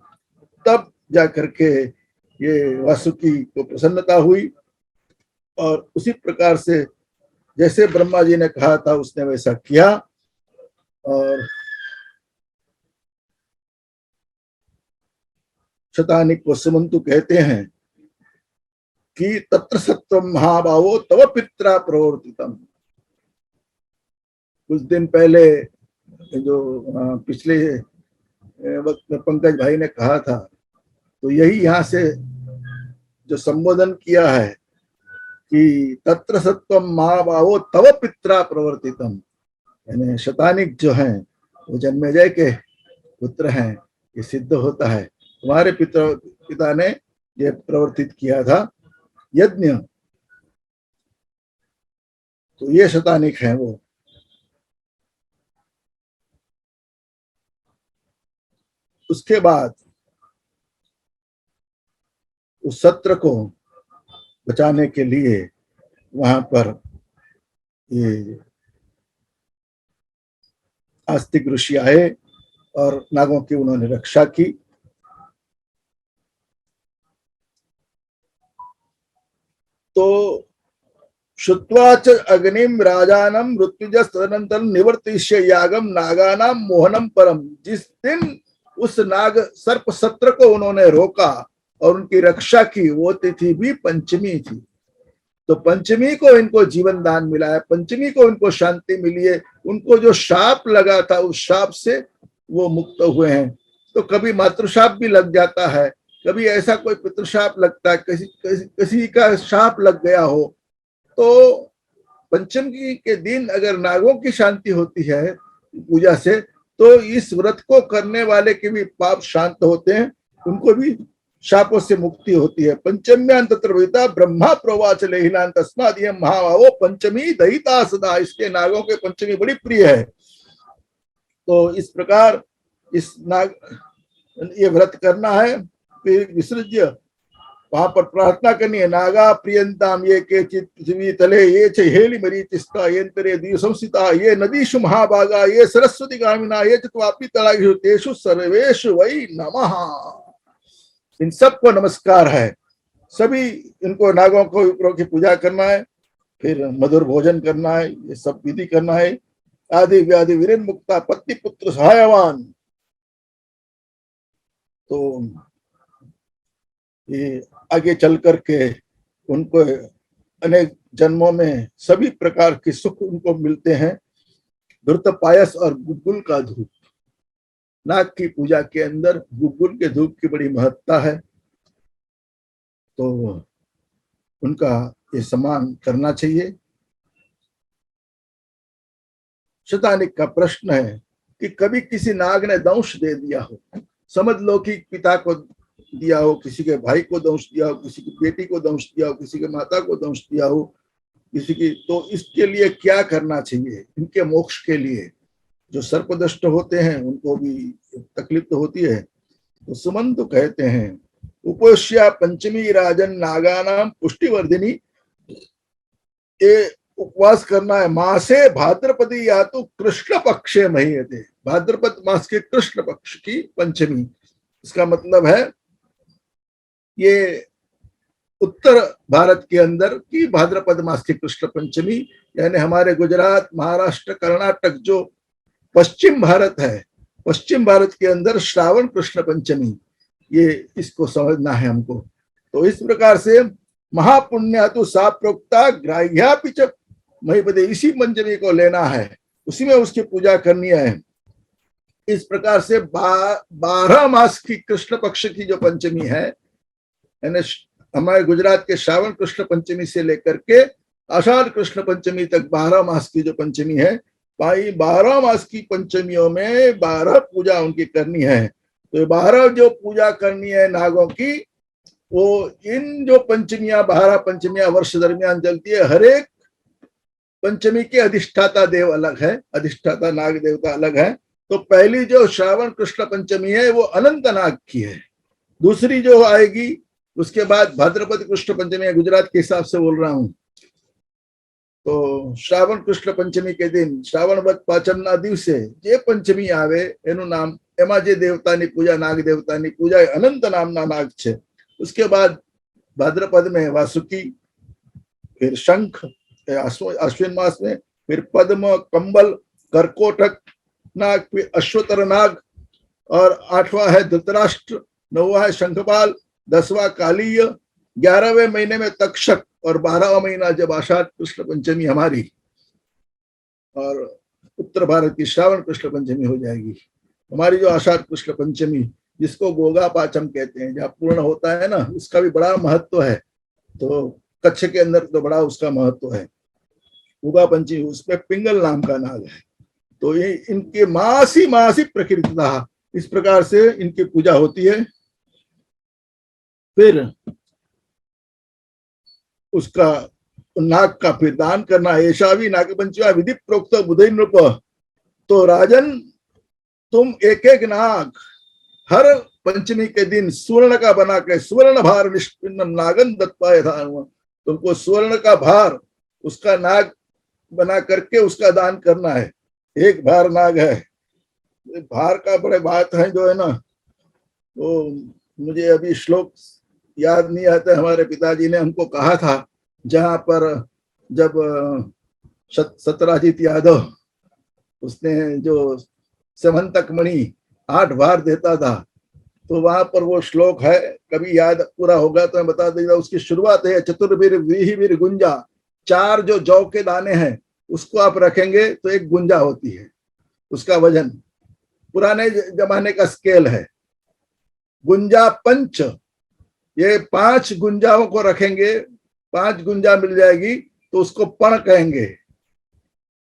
तब जाकर के ये वासुकी को प्रसन्नता हुई, और उसी प्रकार से जैसे ब्रह्मा जी ने कहा था उसने वैसा किया। और शतानिक को सुमंतु कहते हैं कि तत्र सत्वम महाभावो तव पित्रा प्रवर्तितम। कुछ दिन पहले जो पिछले वक्त में पंकज भाई ने कहा था, तो यही यहाँ से जो संबोधन किया है कि तत्र सत्वम महाभावो तव पित्रा प्रवर्तितम, यानी शतानिक जो हैं वो जन्मेजय के पुत्र हैं, ये सिद्ध होता है तुम्हारे पिता ने ये प्रवर्तित किया था यज्ञ, तो ये शतानिक हैं वो। उसके बाद उस सत्र को बचाने के लिए वहां पर ये आस्तिक ऋषि आए और नागों की उन्होंने रक्षा की। तो श्रुत्वा च अग्निम राजानम मृत्युजस तदनंतर निवर्तिष्य यागम नागानाम मोहनम परम। जिस दिन उस नाग सर्प सत्र को उन्होंने रोका और उनकी रक्षा की, वो तिथि भी पंचमी थी। तो पंचमी को इनको जीवन दान मिला है, पंचमी को इनको शांति मिली है, उनको जो शाप लगा था उस शाप से वो मुक्त हुए हैं। तो कभी मातृशाप भी लग जाता है, कभी ऐसा कोई पितृशाप लगता है, किसी का शाप लग गया हो, तो पंचमी के दिन अगर नागों की शांति होती है पूजा से, तो इस व्रत को करने वाले के भी पाप शांत होते हैं, उनको भी शापों से मुक्ति होती है। पंचम्यां तत्र विहिता ब्रह्मा प्रोवाच लेहिनां तस्माद् इयं महाभावो पंचमी दहिता सदा। इसके नागों के पंचमी बड़ी प्रिय है। तो इस प्रकार इस नाग ये व्रत करना है, फिर विसर्ज्य वहां पर प्रार्थना करनी है। नागा प्रियंताम ये के चित पृथ्वी तले ये च हेली मरीचिस्ता ये तरे द्विसंसिता ये नदीषु महाभागा ये सरस्वती गामिना ये चत्वापि तड़ागेषु तेषु सर्वेषु वै नमः। इन सबको नमस्कार है। सभी इनको नागों को की पूजा करना है, फिर मधुर भोजन करना है, ये सब विधि करना है। आदि व्याधि वीरेन मुक्ता पत्नी पुत्र सहायवान। तो ये आगे चल करके उनको अनेक जन्मों में सभी प्रकार के सुख उनको मिलते हैं। धूर्त पायस और गुग्गुल का धूप, नाग की पूजा के अंदर गुग्गुल के धूप की बड़ी महत्ता है, तो उनका ये सम्मान करना चाहिए। शतानिक का प्रश्न है कि कभी किसी नाग ने दंश दे दिया हो, समझ लो कि पिता को दिया हो, किसी के भाई को दंश दिया हो, किसी की बेटी को दंश दिया हो, किसी के माता को दंश दिया हो, किसी की, तो इसके लिए क्या करना चाहिए इनके मोक्ष के लिए? जो सर्पदष्ट होते हैं उनको भी तकलीफ तो होती है। तो सुमंतु कहते हैं उपोष्या पंचमी राजन नागानाम पुष्टिवर्धिनी, ये उपवास करना है मासे भाद्रपदी या तो कृष्ण पक्षे महीयते, भाद्रपद मास के कृष्ण पक्ष की पंचमी। इसका मतलब है ये उत्तर भारत के अंदर की भाद्रपद मास की कृष्ण पंचमी, यानी हमारे गुजरात, महाराष्ट्र, कर्नाटक जो पश्चिम भारत है, पश्चिम भारत के अंदर श्रावण कृष्ण पंचमी, ये इसको समझना है हमको। तो इस प्रकार से महापुण्या तो सा प्रोक्ता ग्राह्या पिच महीपदे, इसी पंचमी को लेना है, उसी में उसकी पूजा करनी है। इस प्रकार से 12 मास की कृष्ण पक्ष की जो पंचमी है, यानी हमारे गुजरात के श्रावण कृष्ण पंचमी से लेकर के आषाढ़ कृष्ण पंचमी तक 12 मास की जो पंचमी है, भाई 12 मास की पंचमियों में 12 पूजा उनकी करनी है। तो 12 जो पूजा करनी है नागों की, वो इन जो पंचमियां 12 पंचमियां वर्ष दरमियान चलती है, हर एक पंचमी के अधिष्ठाता देव अलग है, अधिष्ठाता नाग देवता अलग है। तो पहली जो श्रावण कृष्ण पंचमी है वो अनंत नाग की है, दूसरी जो आएगी उसके बाद भाद्रपद कृष्ण पंचमी है, गुजरात के हिसाब से बोल रहा हूं। तो श्रावण कृष्ण पंचमी के दिन श्रावण वद पाचम ना दिवसे जे पंचमी आवे एનું નામ, એમાં જે દેવતાની પૂજા નાગ દેવતાની પૂજા અનંત નામના નાગ છે। उसके बाद भाद्रपद में वासुकी, फिर शंख अश्विन मास में, फिर पद्म, कंबल, कर्कोटक नाग, फिर अश्वतर नाग, और 8वां है धृतराष्ट्र, 9वां है शंखपाल, 10वां कालीय, 11वें महीने में तक्षक, और 12वां महीना जब आषाढ़ कृष्ण पंचमी हमारी और उत्तर भारत की श्रावण कृष्ण पंचमी हो जाएगी। हमारी जो आषाढ़ कृष्ण पंचमी जिसको गोगा पाचम कहते हैं, जहाँ पूर्ण होता है ना, उसका भी बड़ा महत्व है। तो कच्छ के अंदर तो बड़ा उसका महत्व है। गोगा पंचमी, उसमें पिंगल नाम का नाग है। तो ये इनके मासी मासी प्रकृतिता, इस प्रकार से इनकी पूजा होती है। फिर उसका नाग का फिर दान करना, ऐसा भी नाग पंचमी विधि प्रोक्त बुधई नृप। तो राजन तुम एक एक नाग हर पंचमी के दिन स्वर्ण का बना के स्वर्ण भार निष्पिन्नम नागन दत्ता यथा, तुमको स्वर्ण का भार उसका नाग बना करके उसका दान करना है। एक भार नाग है, भार का बड़े बात है जो है ना, तो मुझे अभी श्लोक याद नहीं आता। हमारे पिताजी ने हमको कहा था, जहां पर जब सत्यराजीत यादव उसने जो समंतक मणि 8 भार देता था, तो वहां पर वो श्लोक है, कभी याद पूरा होगा तो मैं बता देगा। उसकी शुरुआत है चतुर्वीर व्रीहिवीर गुंजा, 4 जो जौ के दाने हैं उसको आप रखेंगे तो एक गुंजा होती है, उसका वजन पुराने जमाने का स्केल है। गुंजा पंच, ये 5 गुंजाओं को रखेंगे, 5 गुंजा मिल जाएगी तो उसको पण कहेंगे।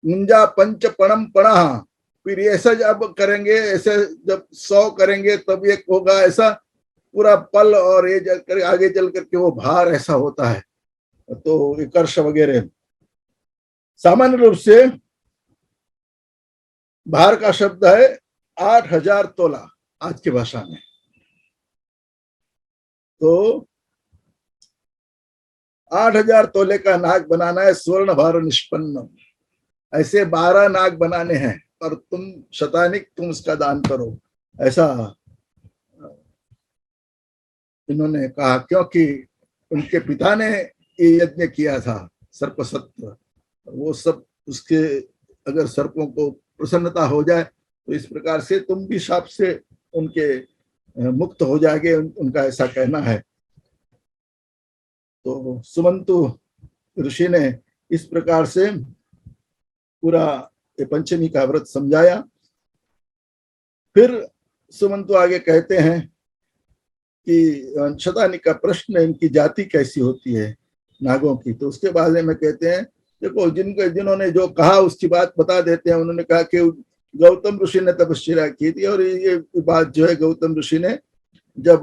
गुंजा पंच पणम पणा, फिर ऐसा जब करेंगे, ऐसे जब 100 करेंगे तब एक होगा, ऐसा पूरा पल, और ये कर आगे चल करके वो भार ऐसा होता है। तो कर्ष वगैरह, सामान्य रूप से भार का शब्द है 8000 तोला आज की भाषा में। तो 8000 तोले का नाग बनाना है, स्वर्ण भार निष्पन्नम। ऐसे 12 नाग बनाने हैं और तुम शतानिक तुम उसका दान करो, ऐसा इन्होंने कहा। क्योंकि उनके पिता ने ये यज्ञ किया था सर्पसत्र, वो सब उसके अगर सर्पों को प्रसन्नता हो जाए तो इस प्रकार से तुम भी शाप से उनके मुक्त हो जाएंगे, उनका ऐसा कहना है। तो सुमंतु ऋषि ने इस प्रकार से पूरा पंचमी का व्रत समझाया। फिर सुमंतु आगे कहते हैं कि शतानिक का प्रश्न, इनकी जाति कैसी होती है नागों की। तो उसके बारे में कहते हैं, देखो जिन्होंने जो कहा उसकी बात बता देते हैं। उन्होंने कहा कि गौतम ऋषि ने तपस्या की थी, और ये बात जो है गौतम ऋषि ने जब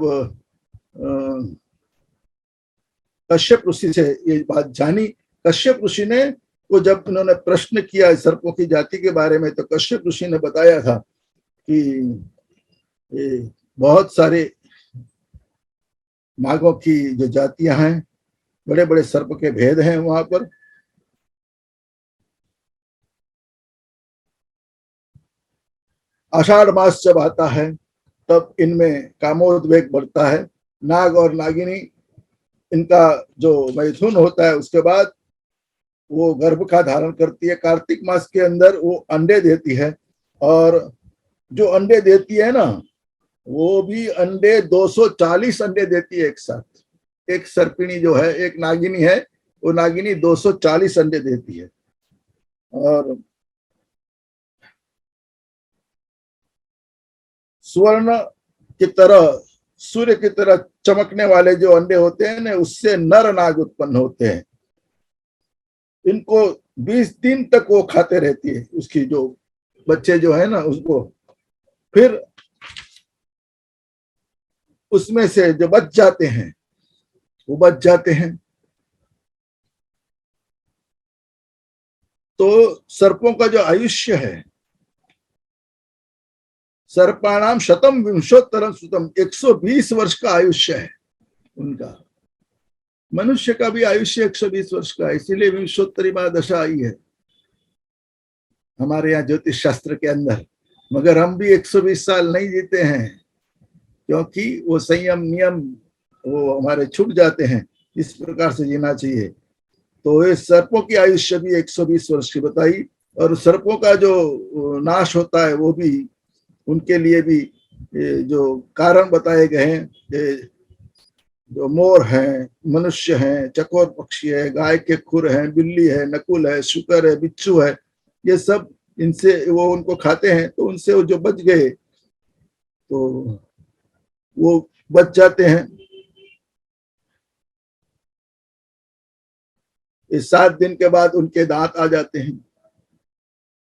कश्यप ऋषि से ये बात जानी, कश्यप ऋषि ने को जब उन्होंने प्रश्न किया सर्पों की जाति के बारे में, तो कश्यप ऋषि ने बताया था कि ये बहुत सारे नागों की जो जातियां हैं, बड़े बड़े सर्प के भेद हैं वहां पर। आषाढ़ मास जब आता है तब इनमें कामोद्वेग बढ़ता है। नाग और नागिनी, इनका जो मैथुन होता है उसके बाद वो गर्भ का धारण करती है। कार्तिक मास के अंदर वो अंडे देती है, और जो अंडे देती है ना, वो भी अंडे 240 अंडे देती है एक साथ। एक सर्पिणी जो है, एक नागिनी है, वो नागिनी 240 अंडे देती है। और स्वर्ण की तरह, सूर्य की तरह चमकने वाले जो अंडे होते हैं ना, उससे नर नाग उत्पन्न होते हैं। इनको 20 दिन तक वो खाते रहती है, उसकी जो बच्चे जो है ना उसको। फिर उसमें से जो बच जाते हैं वो बच जाते हैं। तो सर्पों का जो आयुष्य है, सर्पाणाम शतम विंशोत्तरम सुतम, 120 वर्ष का आयुष्य है उनका। मनुष्य का भी आयुष्य 120 वर्ष का है, इसीलिए विंशोत्तरी दशा आई है हमारे यहाँ ज्योतिष शास्त्र के अंदर। मगर हम भी 120 साल नहीं जीते हैं, क्योंकि वो संयम नियम वो हमारे छूट जाते हैं। इस प्रकार से जीना चाहिए। तो ये सर्पों की आयुष्य भी 120 वर्ष की बताई। और सर्पों का जो नाश होता है वो भी, उनके लिए भी जो कारण बताए गए हैं, जो मोर हैं, मनुष्य हैं, चकोर पक्षी है, गाय के खुर हैं, बिल्ली है, नकुल है, शुकर है, बिच्छू है, ये सब इनसे वो उनको खाते हैं। तो उनसे वो जो बच गए तो वो बच जाते हैं। इस 7 दिन के बाद उनके दांत आ जाते हैं।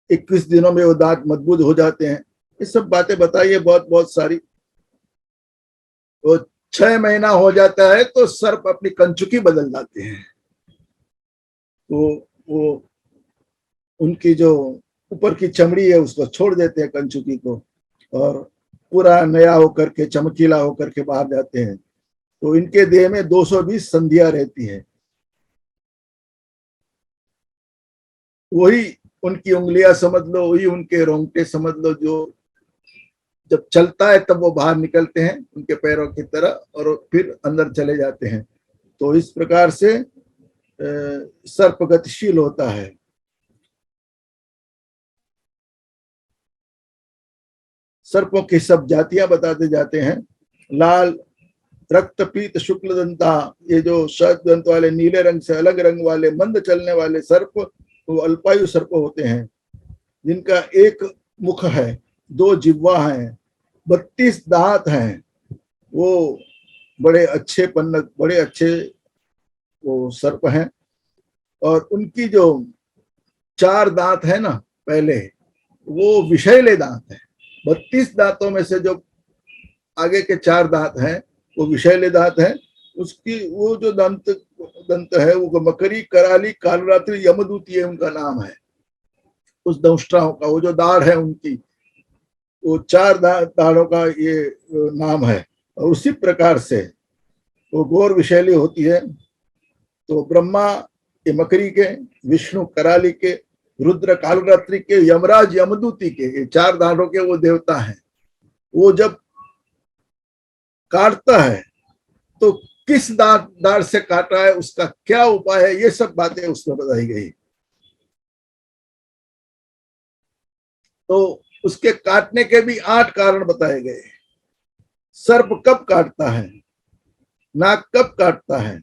21 दिनों में वो दांत मजबूत हो जाते हैं। ये सब बातें बताइए बहुत बहुत सारी। वो 6 महीना हो जाता है तो सर्प अपनी कंचुकी बदल जाते हैं। तो वो उनकी जो ऊपर की चमड़ी है उसको छोड़ देते हैं, कंचुकी को, और पूरा नया होकर के, चमकीला होकर के बाहर जाते हैं। तो इनके देह में 220 संधियां रहती है। वही उनकी उंगलियां समझ लो, वही उनके रोंगटे समझ लो, जो जब चलता है तब वो बाहर निकलते हैं उनके पैरों की तरह, और फिर अंदर चले जाते हैं। तो इस प्रकार से सर्प गतिशील होता है। सर्पों की सब जातियां बताते जाते हैं। लाल, रक्त पीत, शुक्ल दंता, ये जो शरद दंत वाले, नीले रंग से अलग रंग वाले, मंद चलने वाले सर्प, वो अल्पायु सर्प होते हैं, जिनका एक मुख है, 2 जिह्वा हैं, 32 दांत हैं। वो बड़े अच्छे पन्नग, बड़े अच्छे वो सर्प हैं। और उनकी जो 4 दांत है ना पहले, वो विषैले दांत है। 32 दांतों में से जो आगे के 4 दांत हैं वो विषैले दांत हैं। उसकी वो जो दंत दंत है वो मकरी, कराली, कालरात्रि, यमदूती है उनका नाम है। उस दंष्ट्राओं का वो जो दाढ़ है उनकी, वो 4 दाढ़ों का ये नाम है। और उसी प्रकार से वो गौर विशैली होती है। तो ब्रह्मा के मकरी के, विष्णु कराली के, रुद्र कालरात्रि के, यमराज यमदूती के, ये 4 दाढ़ों के वो देवता हैं। वो जब काटता है तो किस दाढ़ से काटा है, उसका क्या उपाय है, ये सब बातें उसमें बताई गई। तो उसके काटने के भी 8 कारण बताए गए। सर्प कब काटता है, नाग कब काटता है,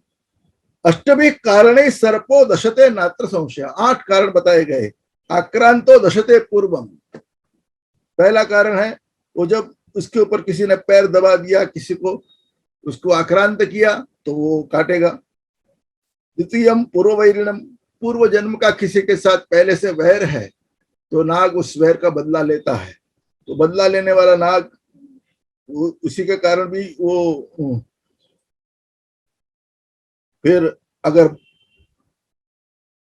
अष्टमी कारणे सर्पो दशते नात्र संशय, 8 कारण बताए गए। आक्रांतो दशते पूर्वम, पहला कारण है वो जब उसके ऊपर किसी ने पैर दबा दिया, किसी को उसको आक्रांत किया तो वो काटेगा। द्वितीयम पूर्व वैरिणम, पूर्व जन्म का किसी के साथ पहले से वैर है तो नाग उस वैर का बदला लेता है। तो बदला लेने वाला नाग, उसी के कारण भी वो फिर अगर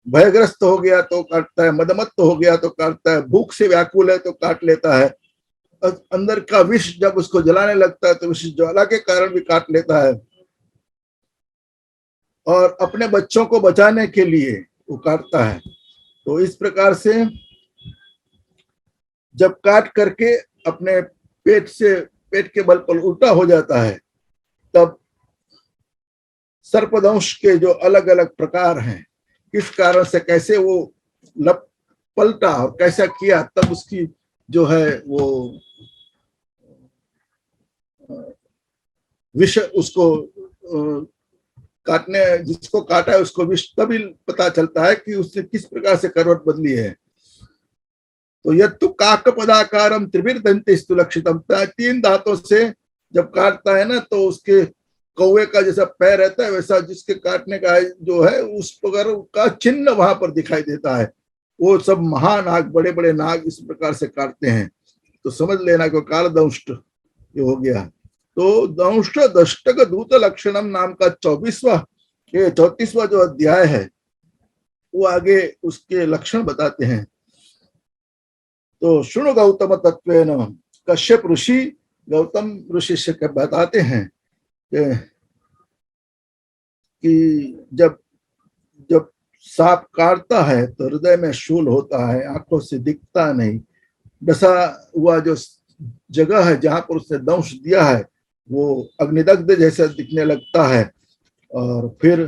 भयग्रस्त हो गया तो काटता है, मदमत्त हो गया तो काटता है, भूख से व्याकुल है तो काट लेता है, अंदर का विष जब उसको जलाने लगता है तो विष ज्वाला के कारण भी काट लेता है, और अपने बच्चों को बचाने के लिए वो काटता है। तो इस प्रकार से जब काट करके अपने पेट के बल पर उल्टा हो जाता है, तब सर्पदंश के जो अलग अलग प्रकार हैं, किस कारण से कैसे वो पलटा और कैसा किया, तब उसकी जो है वो विष उसको काटने, जिसको काटा है उसको विष तभी पता चलता है कि उसने किस प्रकार से करवट बदली है। तो यत्तु काक पदाकारम त्रिभिर्दंतिस्तु लक्षितम, 3 दांतों से जब काटता है ना तो उसके कौवे का जैसा पैर रहता है वैसा जिसके काटने का जो है उस प्रकार का चिन्ह वहां पर दिखाई देता है। वो सब महानाग, बड़े बड़े नाग इस प्रकार से काटते हैं। तो समझ लेना कि काल दंष्ट ये हो गया। तो दंष्ट दष्टक दूत लक्षणम नाम का 34वां जो अध्याय है वो आगे उसके लक्षण बताते हैं। तो शुणु गौतम तत्वेन, कश्यप ऋषि गौतम ऋषि से बताते हैं कि जब जब सांप काटता है तो हृदय में शूल होता है, आंखों से दिखता नहीं, डसा हुआ जो जगह है जहां पर उसने दंश दिया है वो अग्निदग्ध जैसा दिखने लगता है, और फिर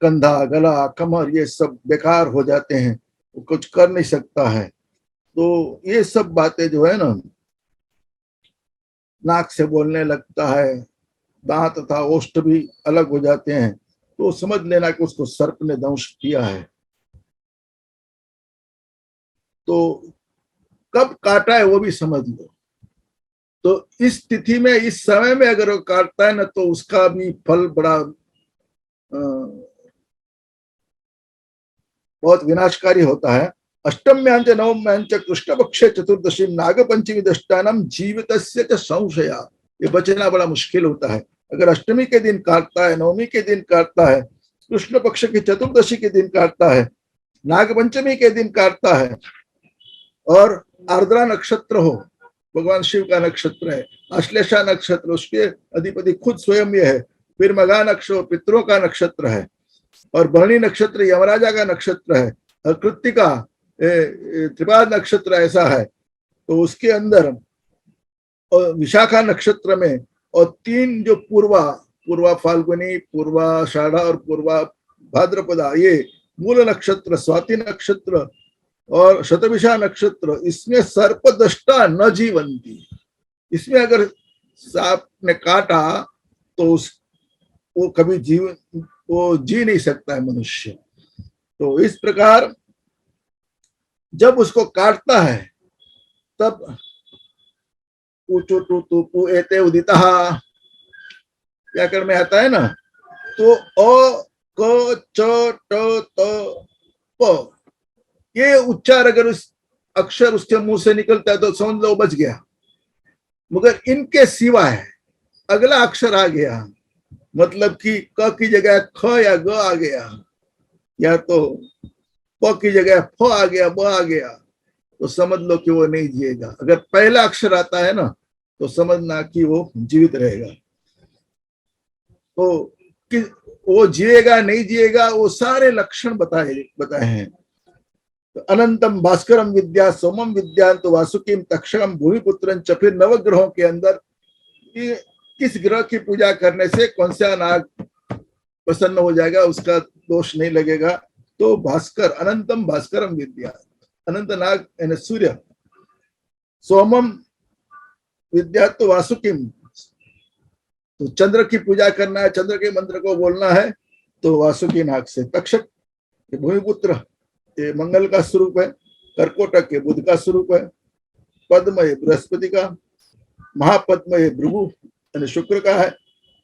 कंधा, गला, कमर ये सब बेकार हो जाते हैं, वो कुछ कर नहीं सकता है। तो ये सब बातें जो है ना, नाक से बोलने लगता है, दांत तथा ओष्ठ भी अलग हो जाते हैं, तो समझ लेना कि उसको सर्प ने दंश किया है। तो कब काटा है वो भी समझ लो। तो इस तिथि में, इस समय में अगर वो काटता है ना तो उसका भी फल बड़ा बहुत विनाशकारी होता है। अष्टम्यांच नवम्यांच कृष्ण पक्षे चतुर्दशी नागपंचमी दष्टानम जीवितस्य च संशया, ये बचना बड़ा मुश्किल होता है। अगर अष्टमी के दिन काटता है, नवमी के दिन काटता है, कृष्ण पक्ष की चतुर्दशी के दिन काटता है, नागपंचमी के दिन काटता है, और आर्द्रा नक्षत्र हो, भगवान शिव का नक्षत्र है, अश्लेषा नक्षत्र उसके अधिपति खुद स्वयं ये है, फिर मगा नक्षत्र पितरों का नक्षत्र है, और भरणी नक्षत्र यमराजा का नक्षत्र है, और कृत्तिका त्रिपाद नक्षत्र ऐसा है। तो उसके अंदर विशाखा नक्षत्र में, और 3 जो पूर्वा फाल्गुनी, पूर्वाषाढ़ा और पूर्वा भाद्रपदा, ये मूल नक्षत्र, स्वाति नक्षत्र और शतभिषा नक्षत्र, इसमें सर्पदष्टा न जीवंती, इसमें अगर सांप ने काटा तो वो कभी वो जी नहीं सकता है मनुष्य। तो इस प्रकार जब उसको काटता है तब एते उदिता व्याकरण में आता है ना, तो अ क च ट त प ये उच्चार अगर उस अक्षर उसके मुंह से निकलता है तो समझ लो बच गया। मगर इनके सिवाय अगला अक्षर आ गया, मतलब कि क की जगह ख या ग आ गया, या तो प की जगह फ आ गया, ब आ गया, तो समझ लो कि वो नहीं जिएगा। अगर पहला अक्षर आता है ना तो समझना कि वो जीवित रहेगा। तो कि वो जिएगा नहीं जिएगा वो सारे लक्षण बताए हैं। तो अनंतम भास्करम विद्या सोमम विद्या तो वासुकीम तक्षकम भूमिपुत्रं च, फिर नवग्रहों के अंदर किस ग्रह की पूजा करने से कौन सा नाग प्रसन्न हो जाएगा, उसका दोष नहीं लगेगा। तो भास्कर, अनंतम भास्करम विद्या, अनंत नाग यानी सूर्य, सोमम विद्या तो वासुकीम, तो चंद्र की पूजा करना है, चंद्र के मंत्र को बोलना है तो वासुकी नाग से। तक्षक ये भूमिपुत्र, ये मंगल का स्वरूप है, कर्कोटक ये बुध का स्वरूप है, पद्म ये बृहस्पति का, महापद्म ये भृगु यानी शुक्र का है,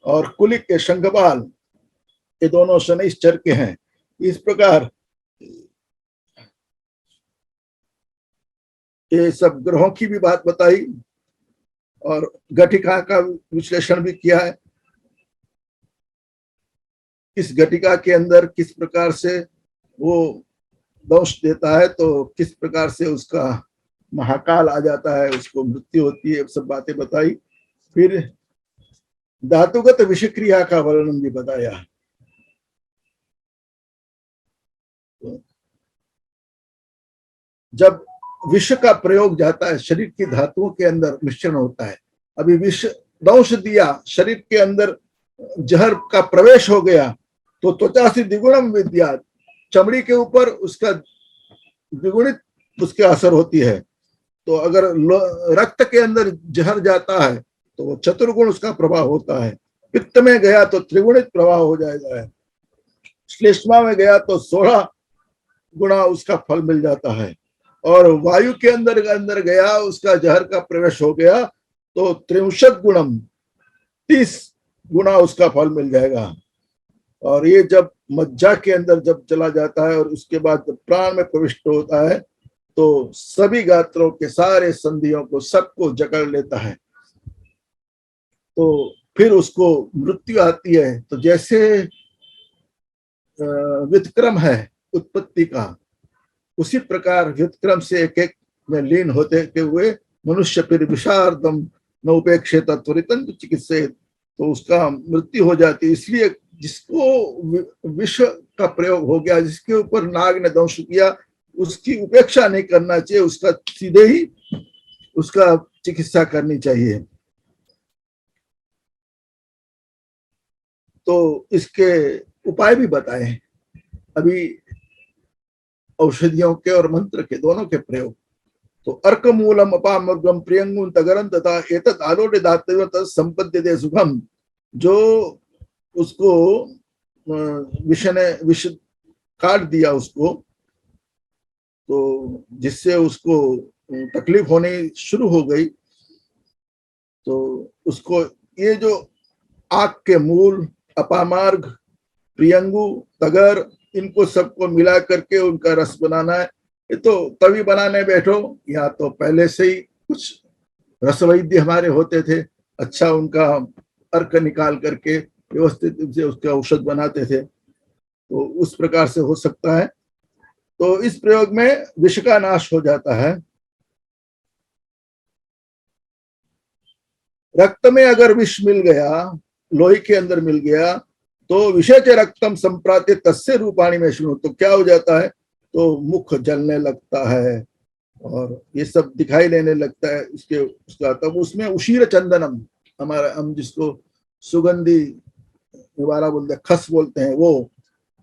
और कुलिक के शंखपाल ये दोनों शनिश्चर के हैं। इस प्रकार ये सब ग्रहों की भी बात बताई और घटिका का विश्लेषण भी किया है। इस घटिका के अंदर किस प्रकार से वो दंश देता है तो किस प्रकार से उसका महाकाल आ जाता है, उसको मृत्यु होती है, सब बातें बताई। फिर धातुगत विषक्रिया का वर्णन भी बताया। जब विष का प्रयोग जाता है, शरीर की धातुओं के अंदर मिश्रण होता है। अभी विष दंश दिया, शरीर के अंदर जहर का प्रवेश हो गया तो त्वचा से द्विगुणम विद्या, चमड़ी के ऊपर उसका द्विगुणित उसके असर होती है। तो अगर रक्त के अंदर जहर जाता है तो वो चतुर्गुण उसका प्रभाव होता है। पित्त में गया तो त्रिगुणित प्रभाव हो जाएगा है। श्लेष्मा में गया तो 16 गुणा उसका फल मिल जाता है। और वायु के अंदर गया, उसका जहर का प्रवेश हो गया तो 63 गुणम, 30 गुना उसका फल मिल जाएगा। और ये जब मज्जा के अंदर जब चला जाता है और उसके बाद जब प्राण में प्रविष्ट होता है तो सभी गात्रों के सारे संधियों को सबको जकड़ लेता है। तो फिर उसको मृत्यु आती है। तो जैसे व्युत्क्रम है उत्पत्ति का, उसी प्रकार व्युत्क्रम से एक एक में लीन होते हुए मनुष्य फिर विषार्दम न उपेक्षित त्वरितं चिकित्सेत, तो उसका मृत्यु हो जाती है। इसलिए जिसको विष का प्रयोग हो गया, जिसके ऊपर नाग ने दंश किया, उसकी उपेक्षा नहीं करना चाहिए, उसका सीधे ही उसका चिकित्सा करनी चाहिए। तो इसके उपाय भी बताए अभी, औषधियों के और मंत्र के दोनों के प्रयोग। तो अर्क मूलम अपामर्गम प्रियंगुन तगरम तथा एतत् आलोड्य दातव्य तत् संपद्यते सुखम। जो उसको विष काट दिया उसको, तो जिससे उसको तकलीफ होनी शुरू हो गई, तो उसको ये जो आग के मूल, अपामार्ग, प्रियंगु, तगर, इनको सबको मिला करके उनका रस बनाना है। ये तो तभी बनाने बैठो, या तो पहले से ही कुछ रसवैद्य हमारे होते थे, अच्छा उनका अर्क निकाल करके व्यवस्थित से उसका औषध बनाते थे, तो उस प्रकार से हो सकता है। तो इस प्रयोग में विष का नाश हो जाता है। रक्त में अगर विष मिल गया, लोही के अंदर मिल गया, तो विषय च रक्तम संप्राप्य तस्य रूपाणी में शुरू, तो क्या हो जाता है, तो मुख जलने लगता है और ये सब दिखाई देने लगता है उसके उसका। तब उसमें उशीर चंदनम, हमारा हम जिसको सुगंधी निवारा बोलते हैं, खस बोलते हैं, वो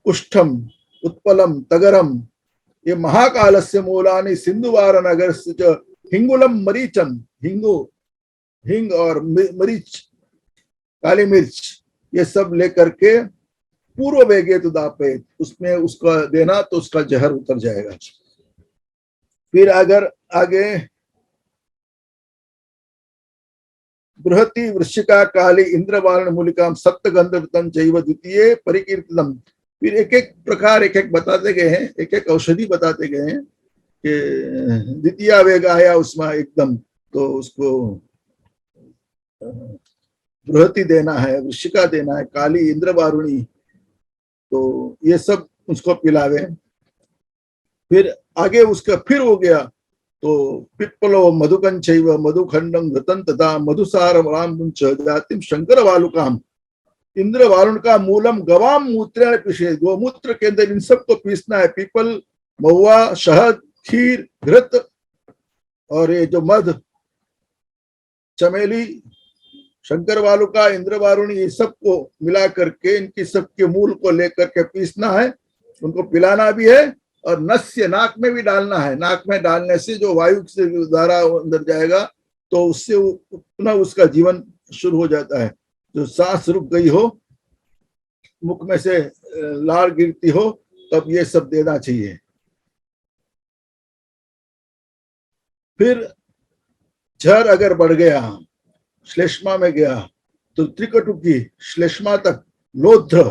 कुष्ठम, उत्पलम, तगरम, ये महाकाल से मूलानि सिंधुवार नगर से हिंगुलम मरीचन, हिंग और मरीच, काली मिर्च, ये सब लेकर के पूर्व वेगे तो दापेत, उसमें उसका देना तो उसका जहर उतर जाएगा। फिर अगर आगे बृहति वृश्चिका काली इंद्रवारण मूलिकाम सप्तगंधवृतम चैव द्वितीय परिकीर्तनम। फिर एक एक प्रकार एक एक बताते गए हैं, एक एक औषधि बताते गए हैं कि द्वितीय वेग आया उसमें एकदम, तो उसको बृहति देना है, वृश्चिका देना है, काली, इंद्रवारुणी, तो ये सब उसको पिलावे। फिर आगे उसका फिर हो गया तो पिप्पलो मधुकंचैव मधुखंडम घृतं तथा मधुसारम राममुंच जातिम शंकर वालुकाम। इंद्र वारुण का मूलम गवाम मूत्रेण पिषे, गोमूत्र के अंदर इन सबको पीसना है। पीपल, महुआ, शहद, खीर, घृत और ये जो मध, चमेली, शंकर वालुका, इंद्र वारुणी, ये सबको मिला करके इनकी सबके मूल को लेकर के पीसना है, उनको पिलाना भी है और नस्य, नाक में भी डालना है। नाक में डालने से जो वायु से द्वारा अंदर जाएगा तो उससे पुनः उसका जीवन शुरू हो जाता है। जो सांस रुक गई हो, मुख में से लार गिरती हो, तब ये सब देना चाहिए। फिर जहर अगर बढ़ गया, श्लेष्मा में गया, तो त्रिकटुकी श्लेष्मा तक लोध्र,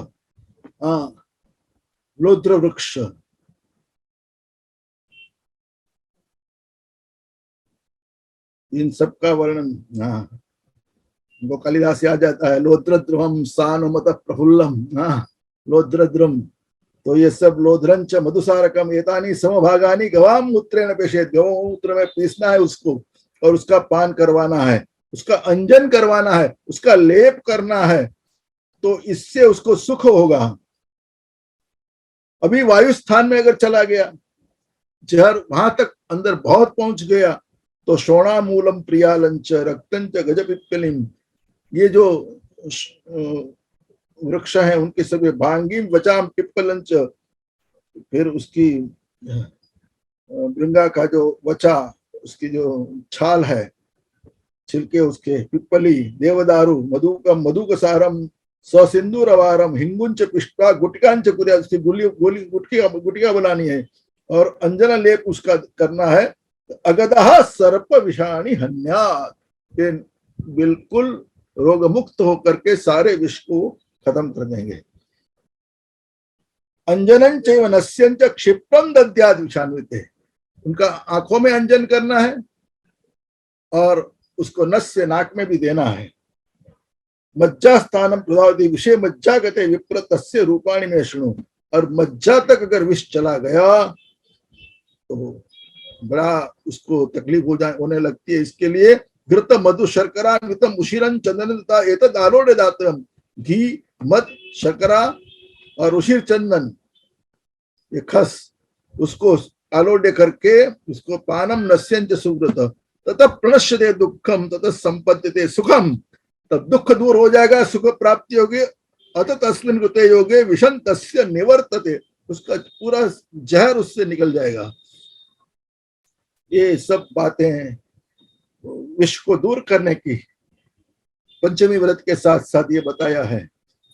लोध्र वृक्ष, इन सब का वर्णन, हाँ, वो कालिदास से आ जाता है। लोद्रद्रुवम सानुमत प्रफुल्लम, हाँ, लोद्रद्रुम, तो ये सब लोध्रंच मधुसारकम एतानी समभागानी गवाम मूत्रेण पेशेत, गौमूत्र में पीसना है उसको और उसका पान करवाना है, उसका अंजन करवाना है, उसका लेप करना है, तो इससे उसको सुख होगा। अभी वायु स्थान में अगर चला गया, जहर वहां तक अंदर बहुत पहुंच गया, तो शोणा मूलम प्रियालंच रक्तंच गज पिप्पलिम, ये जो वृक्ष हैं उनके सभी भांगी वचाम पिप्पलंच, फिर उसकी भृंगा का जो वचा, उसकी जो छाल है, छिलके उसके, पिप्पली देवदारू मधुकम मधुकसारम ससिंदूरवारम हिंगुंच पिष्टा गुटकांच कुर्या, उसकी गोली गोली गुटिका बनानी है और अंजना लेप उसका करना है। अगदहा सर्प विषाणी हन्यात, बिल्कुल रोग मुक्त होकर के सारे विष को खत्म कर देंगे। अंजनन चैव नस्यंच क्षिप्रम दद्याद विषान्विते, उनका आंखों में अंजन करना है और उसको नस्य नाक में भी देना है। मज्जा स्थानम प्रदावती विषय मज्जा गते विप्र तस्य रूपाणी में शुणु, और मज्जा तक अगर विष चला गया तो बड़ा उसको तकलीफ होने लगती है। इसके लिए घृत मधु शर्करा वितम उशिरन चंदन तथा एतद आलोड्य दातम, घी मध शर्करा और उशिर चंदन, ये खस, उसको आलोड्य करके उसको पानम नस्यंच सुव्रत तथा प्रणश्यते दुखम तथा संपद्यते सुखम, तब दुख दूर हो जाएगा, सुख प्राप्ति होगी। अत तस्मिन् कृते योगे विषं तस्य निवर्तते, उसका पूरा जहर उससे निकल जाएगा। ये सब बातें विष को दूर करने की पंचमी व्रत के साथ साथ ये बताया है।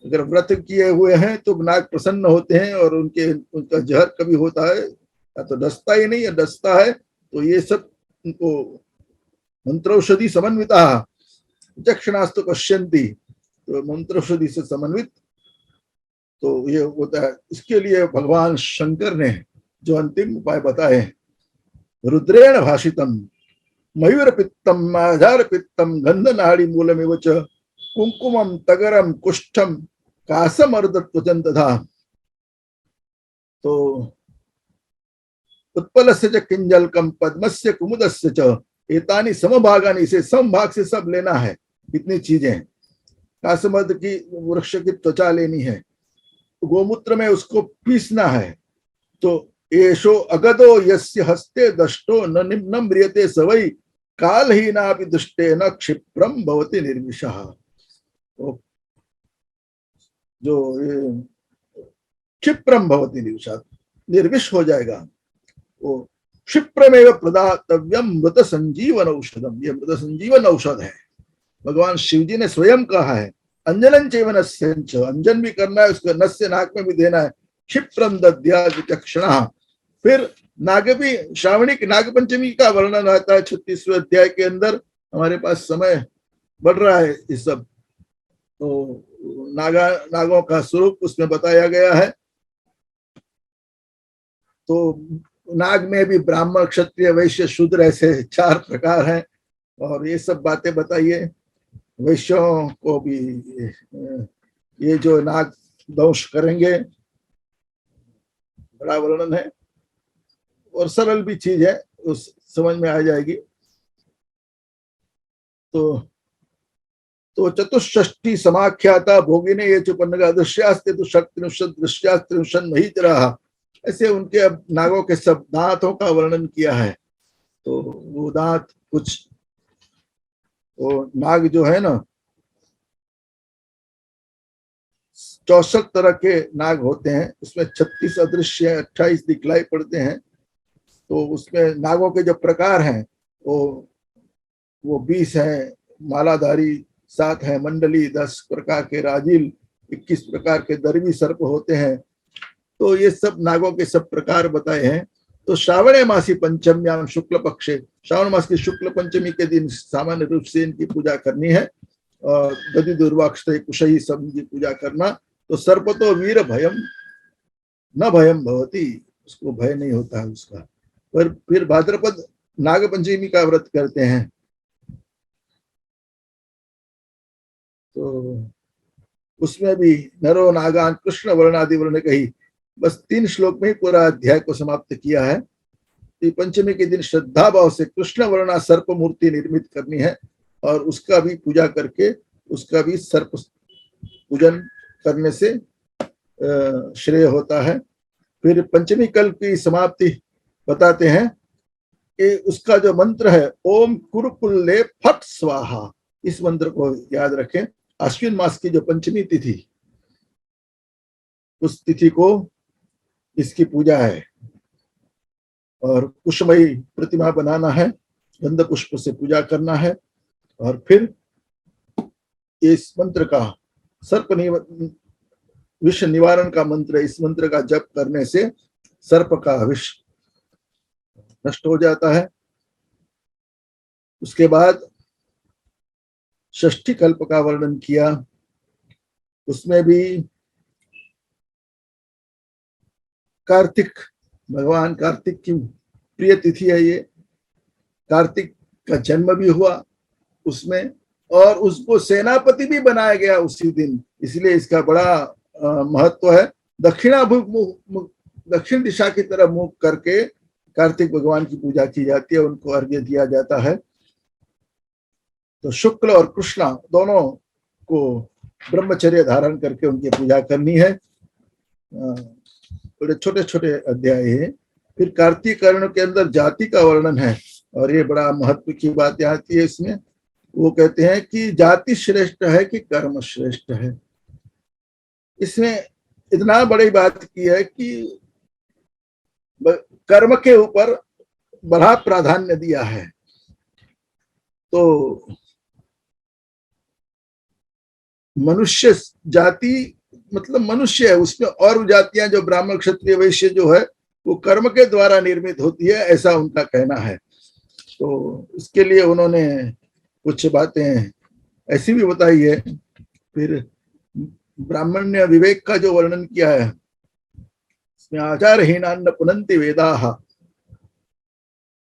अगर व्रत किए हुए हैं तो नाग प्रसन्न होते हैं और उनका जहर कभी होता है या तो डसता ही नहीं या डसता है, तो ये सब उनको मंत्रौषधि समन्विता चक्षणास्तु पश्यन्ति, तो मंत्रौषधि से समन्वित तो ये होता है। इसके लिए भगवान शंकर ने जो अंतिम उपाय बताए, रुद्रेण भाषितम मयूर पित्तम माधार पित्तम गंध नाड़ी मूलमेव च कुंकुमम तगरम कुष्ठम कासम अर्धत्वचन तथा, तो उत्पलस्य च किंजलकम पद्मस्य कुमुदस्य च एतानि समभागानि, से समभाग से सब लेना है। इतनी चीजें, कासमर्द की वृक्ष की त्वचा लेनी है, गोमूत्र में उसको पीसना है, तो एषो अगदो यस्य हस्ते दष्टो न निम्नं म्रियते सवै कालहीनापि दुष्टे न क्षिप्रम भवति निर्विषः, तो जो क्षिप्रम भवति निर्विषः, निर्विष हो जाएगा। वो क्षिप्रमेव प्रदातव्यम मृत संजीवन औषधम, ये मृत संजीवन औषध है। भगवान शिव जी ने स्वयं कहा है, अंजनन चैव नस्यंच, अंजन भी करना है, उसको नस्य नाक में भी देना है। क्षिप्रम दद्याद विचक्षणः, फिर नागपी श्रावणी नागपंचमी का वर्णन आता है 36वें अध्याय के अंदर। हमारे पास समय बढ़ रहा है इस सब, तो नागों का स्वरूप उसमें बताया गया है। तो नाग में भी ब्राह्मण क्षत्रिय वैश्य शूद्र ऐसे 4 प्रकार हैं, और ये सब बातें बताइए। वैश्यों को भी ये जो नाग दंश करेंगे, बड़ा वर्णन है और सरल भी चीज है, उस समझ में आ जाएगी। तो चतुष्षष्टि समाख्याता भोगिने ये चुपन्नगा दृश्यास्ते तो शक्ति दृश्यास्त्रिंशन महितरः, ऐसे उनके अब नागों के सब दांतों का वर्णन किया है। तो वो दांत कुछ, वो नाग जो है ना 64 तरह के नाग होते हैं, उसमें 36 अदृश्य 28 दिखलाई पड़ते हैं। तो उसमें नागों के जो प्रकार हैं वो 20 हैं, मालाधारी 7 हैं, मंडली 10 प्रकार के, राजिल 21 प्रकार के दरवी सर्प होते हैं। तो ये सब नागों के सब प्रकार बताए हैं। तो श्रावण मासी पंचम्याम शुक्ल पक्षे, श्रावण मास की शुक्ल पंचमी के दिन सामान्य रूप से इनकी पूजा करनी है, और दधि दुर्वाक्ष कुशही सब की पूजा करना। तो सर्पतो वीर भयम न भयम भवती, उसको भय नहीं होता है उसका। पर फिर भाद्रपद नाग पंचमी का व्रत करते हैं, तो उसमें भी नरो नागान कृष्ण वर्णादि वर्ण कही, बस 3 श्लोक में ही पूरा अध्याय को समाप्त किया है। पंचमी के दिन श्रद्धा भाव से कृष्ण वर्णा सर्प मूर्ति निर्मित करनी है और उसका भी पूजा करके उसका भी सर्प पूजन करने से श्रेय होता है। फिर पंचमी कल्प की समाप्ति बताते हैं कि उसका जो मंत्र है ओम कुरुकुल्ले फट स्वाहा, इस मंत्र को याद रखें। अश्विन मास की जो पंचमी तिथि, उस तिथि को इसकी पूजा है और कुशमयी प्रतिमा बनाना है, गंध पुष्प से पूजा करना है और फिर इस मंत्र का विष निवारण का मंत्र, इस मंत्र का जप करने से सर्प का विष नष्ट हो जाता है। उसके बाद षष्ठी कल्प का वर्णन किया, उसमें भी कार्तिक, भगवान कार्तिक की प्रिय तिथि है ये, कार्तिक का जन्म भी हुआ उसमें और उसको सेनापति भी बनाया गया उसी दिन, इसलिए इसका बड़ा महत्व है। दक्षिण दिशा की तरफ मुख करके कार्तिक भगवान की पूजा की जाती है, उनको अर्घ्य दिया जाता है। तो शुक्ल और कृष्णा दोनों को ब्रह्मचर्य धारण करके उनकी पूजा करनी है। बड़े छोटे छोटे अध्याय है। फिर कार्तिक कर्ण के अंदर जाति का वर्णन है और ये बड़ा महत्व की बात आती है इसमें। वो कहते हैं कि जाति श्रेष्ठ है कि कर्म श्रेष्ठ है। इसमें इतना बड़ी बात की है कि कर्म के ऊपर बड़ा प्राधान्य दिया है। तो मनुष्य जाति मतलब मनुष्य है, उसमें और जातियां जो ब्राह्मण क्षत्रिय वैश्य जो है वो कर्म के द्वारा निर्मित होती है, ऐसा उनका कहना है। तो इसके लिए उन्होंने कुछ बातें ऐसी भी बताई है। फिर ब्राह्मण्य विवेक का जो वर्णन किया है, इसमें आचारहीनान्न पुनन्ति वेदाः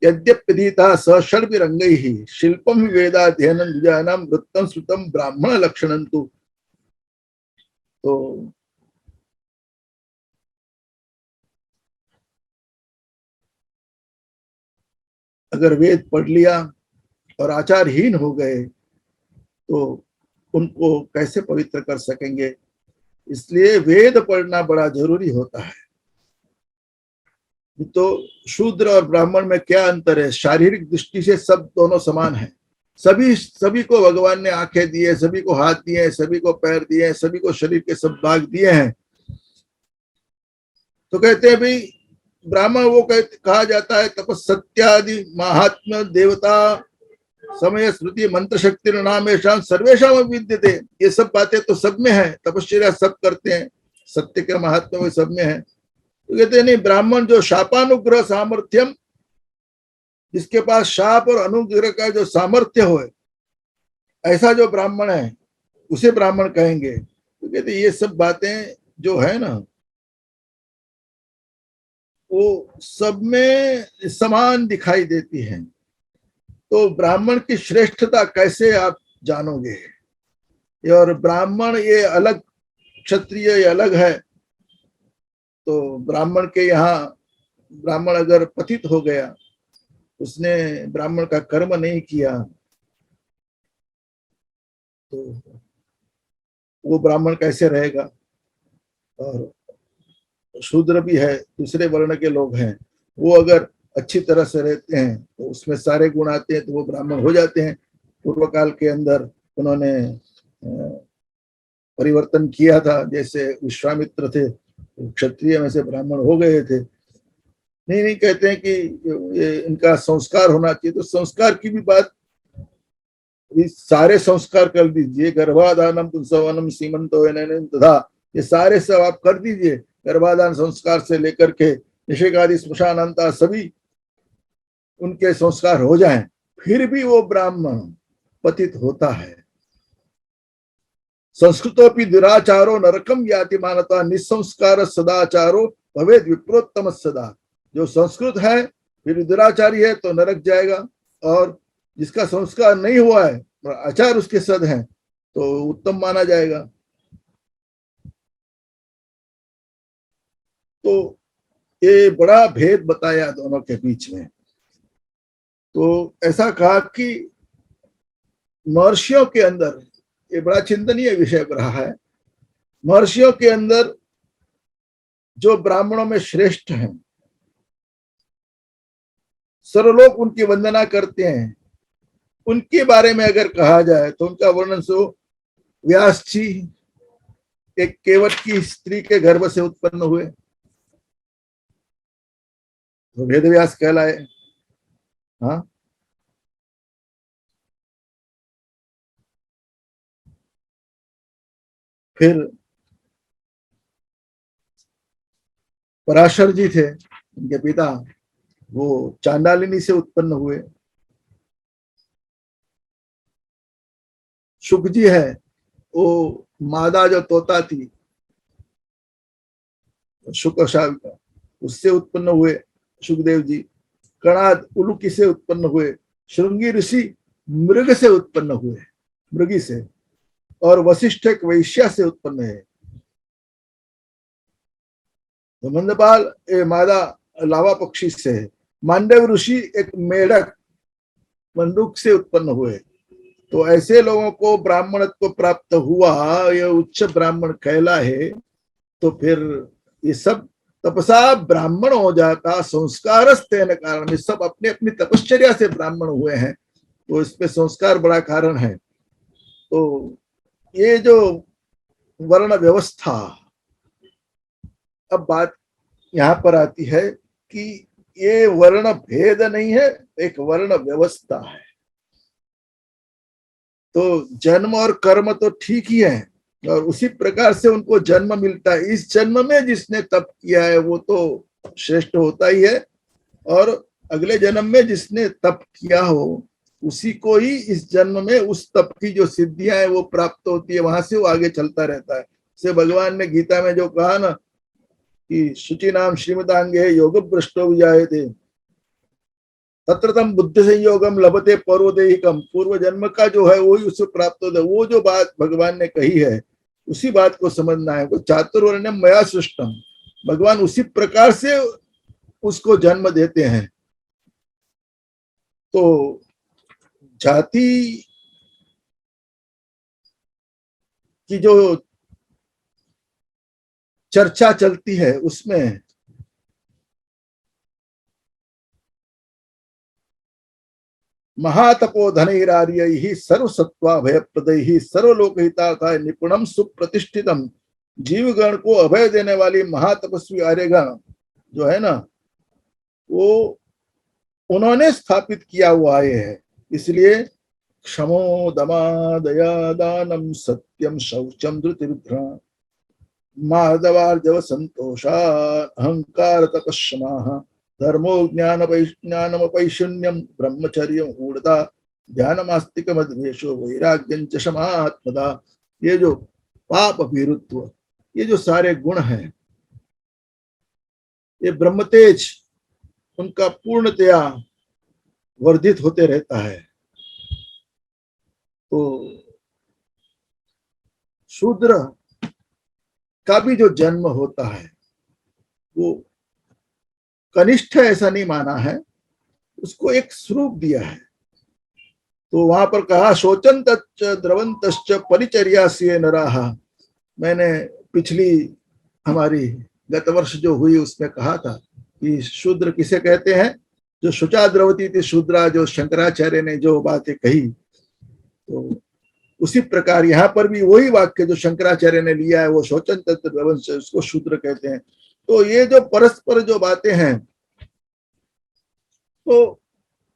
यद्यप्यधीता सषड्भिरंगैः शिल्पम वेदाध्ययनं द्विजानां वृत्तं श्रुतं ब्राह्मण लक्षणं तु। तो अगर वेद पढ़ लिया और आचारहीन हो गए तो उनको कैसे पवित्र कर सकेंगे, इसलिए वेद पढ़ना बड़ा जरूरी होता है। तो शूद्र और ब्राह्मण में क्या अंतर है? शारीरिक दृष्टि से सब दोनों समान है। सभी को भगवान ने आंखें दी है, सभी को हाथ दिए हैं, सभी को पैर दिए हैं, सभी को शरीर के सब भाग दिए हैं। तो कहते हैं भाई ब्राह्मण वो कहा जाता है तपस्सत्यादि महात्म्य देवता समय श्रुति मंत्र शक्ति नामेशान सर्वेशा विद्यते, ये सब बातें तो सब में है, तपस्या सब करते हैं, सत्य के महात्मा में सब में है। तो कहते हैं नहीं, ब्राह्मण जो शापानुग्रह सामर्थ्यम, जिसके पास शाप और अनुग्रह का जो सामर्थ्य हो, ऐसा जो ब्राह्मण है उसे ब्राह्मण कहेंगे। तो कहते ये सब बातें जो है ना वो सब में समान दिखाई देती हैं। तो ब्राह्मण की श्रेष्ठता कैसे आप जानोगे? और ब्राह्मण ये अलग, क्षत्रिय ये अलग है। तो ब्राह्मण के यहाँ, ब्राह्मण अगर पतित हो गया, उसने ब्राह्मण का कर्म नहीं किया, तो वो ब्राह्मण कैसे रहेगा? और शूद्र भी है, दूसरे वर्ण के लोग हैं, वो अगर अच्छी तरह से रहते हैं तो उसमें सारे गुण आते हैं, तो वो ब्राह्मण हो जाते हैं। पूर्व काल के अंदर उन्होंने परिवर्तन किया था, जैसे विश्वामित्र थे, क्षत्रिय में से ब्राह्मण हो गए थे। नहीं कहते हैं कि ये इनका संस्कार होना चाहिए, तो संस्कार की भी बात, सारे संस्कार कर दीजिए, गर्भाधानम पुंसवनम सीमंतो तथा, ये सारे सब आप कर दीजिए, गर्भाधान संस्कार से लेकर के निषेकादि स्मशानांता सभी उनके संस्कार हो जाएं, फिर भी वो ब्राह्मण पतित होता है। संस्कृतोपि दुराचारो नरकम याति मानता निसंस्कार सदाचारो भवेद विप्रोत्तम सदा। जो संस्कृत है फिर दुराचारी है तो नरक जाएगा, और जिसका संस्कार नहीं हुआ है, आचार उसके सद हैं, तो उत्तम माना जाएगा। तो ये बड़ा भेद बताया दोनों के बीच में। तो ऐसा कहा कि महर्षियों के अंदर, ये बड़ा चिंतनीय विषय रहा है, महर्षियों के अंदर जो ब्राह्मणों में श्रेष्ठ हैं, सर्वलोक उनकी वंदना करते हैं, उनके बारे में अगर कहा जाए तो उनका वर्णन सो व्यास जी एक केवट की स्त्री के गर्भ से उत्पन्न हुए तो वेद व्यास कहलाए। हाँ, फिर पराशर जी थे, उनके पिता, वो चांडालिनी से उत्पन्न हुए। शुक जी है, वो मादा जो तोता थी शुक का, उससे उत्पन्न हुए सुखदेव जी। कणाद उलुकी से उत्पन्न हुए। श्रृंगी ऋषि मृग से उत्पन्न हुए, मृगी से। और वशिष्ठ एक वैश्या से उत्पन्न है। तो मंदपाल मादा लावा पक्षी से है। मांडव ऋषि एक मेढक मंडूक से उत्पन्न हुए। तो ऐसे लोगों को ब्राह्मणत्व प्राप्त हुआ, यह उच्च ब्राह्मण कहला है। तो फिर ये सब तपसा ब्राह्मण हो जाता, संस्कार तेन कारण, ये सब अपने अपनी तपश्चर्या से ब्राह्मण हुए हैं। तो इसमें संस्कार बड़ा कारण है। तो ये जो वर्ण व्यवस्था, अब बात यहाँ पर आती है कि ये वर्ण भेद नहीं है, एक वर्ण व्यवस्था है। तो जन्म और कर्म तो ठीक ही है, और उसी प्रकार से उनको जन्म मिलता है। इस जन्म में जिसने तप किया है वो तो श्रेष्ठ होता ही है, और अगले जन्म में जिसने तप किया हो उसी को ही इस जन्म में उस तप की जो सिद्धियां है वो प्राप्त होती है, वहां से वो आगे चलता रहता है। से भगवान ने गीता में जो कहा ना कि शुचि नाम श्रीमदांगे योग भ्रष्टो विजायते तत्र तम बुद्धि संयोगम लभते पौर्वदेहिकम, पूर्व जन्म का जो है वही उससे प्राप्त होता है। वो जो बात भगवान ने कही है उसी बात को समझना है। वो चातुर्वर्ण्यम मया सृष्टम, भगवान उसी प्रकार से उसको जन्म देते हैं। तो जाति की जो चर्चा चलती है उसमें महातपोधनैरार्यैः सर्वसत्त्वाभयप्रदैः सर्वलोकहितार्थाय निपुणम सुप्रतिष्ठितम, जीवगण को अभय देने वाली महातपस्वी आर्यगण जो है ना, वो उन्होंने स्थापित किया हुआ ये है। इसलिए क्षमो दमा दया दानम सत्यम शौचम धृतिर्घ्रा माधवार्जव संतोषा अहंकार तपस्मा धर्मो ज्ञानमपैशून्यम ब्रह्मचर्य ऊर्धा ध्यानमास्तिक मद्वेशो वैराग्यं च शमात्मदा। ये जो पाप भीरुत्व, ये जो सारे गुण हैं, ये ब्रह्मतेज उनका पूर्णतया वर्धित होते रहता है। तो शूद्र का भी जो जन्म होता है वो कनिष्ठ ऐसा नहीं माना है, उसको एक स्वरूप दिया है। तो वहां पर कहा शोचंत द्रवंत परिचर्या से नराहा। मैंने पिछली हमारी गत वर्ष जो हुई उसमें कहा था कि शूद्र किसे कहते हैं, जो शुचा द्रवती थी शूद्रा, जो शंकराचार्य ने जो बातें कही। तो उसी प्रकार यहाँ पर भी वही वाक्य जो शंकराचार्य ने लिया है, वो शोचंत द्रवंत, उसको शूद्र कहते हैं। तो ये जो परस्पर जो बातें हैं, तो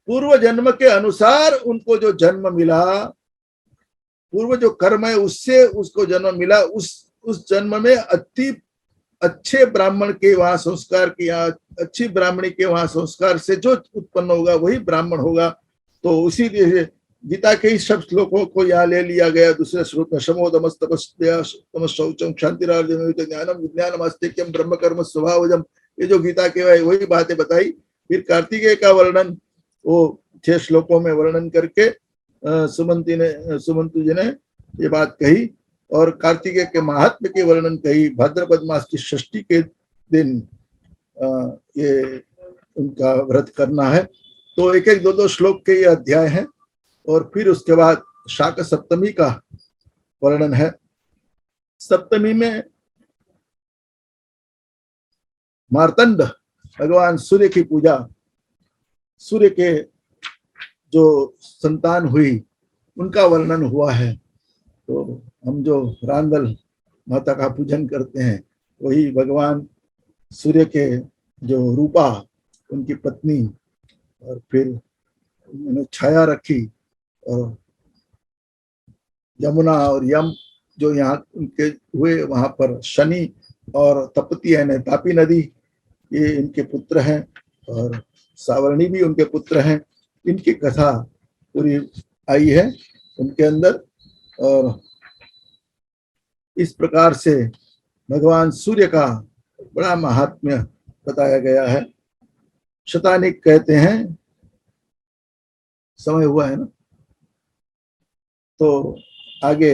पूर्व जन्म के अनुसार उनको जो जन्म मिला, पूर्व जो कर्म है उससे उसको जन्म मिला, उस जन्म में अति अच्छे ब्राह्मण के वहां संस्कार किया, अच्छी ब्राह्मणी के वहां संस्कार से जो उत्पन्न होगा वही ब्राह्मण होगा। तो उसी गीता के ही सब श्लोकों को यहाँ ले लिया गया। दूसरे श्लोक में शमोदमस तपस्या शौचम क्षांतिरार्जम ज्ञानम विज्ञानम आस्तिक्यम ब्रह्म कर्म स्वभावजम, ये जो गीता के वही बातें बताई। फिर कार्तिकेय का वर्णन वो 6 श्लोकों में वर्णन करके सुमंतु जी ने ये बात कही, और कार्तिकेय के महात्म्य के वर्णन कही। भाद्रपद मास की षष्ठी के दिन ये उनका व्रत करना है। तो एक एक दो दो श्लोक के ये अध्याय हैं और फिर उसके बाद शाक सप्तमी का वर्णन है। सप्तमी में मार्तंड भगवान सूर्य की पूजा, सूर्य के जो संतान हुई उनका वर्णन हुआ है। तो हम जो रांदल माता का पूजन करते हैं वही भगवान सूर्य के जो रूपा उनकी पत्नी, और फिर उन्होंने छाया रखी, और यमुना और यम जो यहाँ उनके हुए वहां पर शनि और तपती यानी तापी नदी, ये इनके पुत्र हैं, और सावर्णी भी उनके पुत्र हैं। इनकी कथा पूरी आई है उनके अंदर। और इस प्रकार से भगवान सूर्य का बड़ा महात्म्य बताया गया है। शतानिक कहते हैं, समय हुआ है ना, तो आगे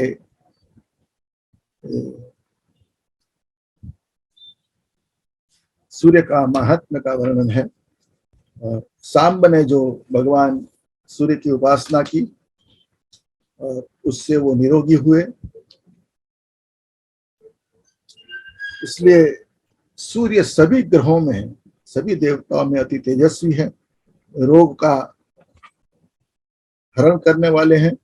सूर्य का महात्म्य का वर्णन है। और सांब ने जो भगवान सूर्य की उपासना की और उससे वो निरोगी हुए, इसलिए सूर्य सभी ग्रहों में, सभी देवताओं में अति तेजस्वी है, रोग का हरण करने वाले हैं।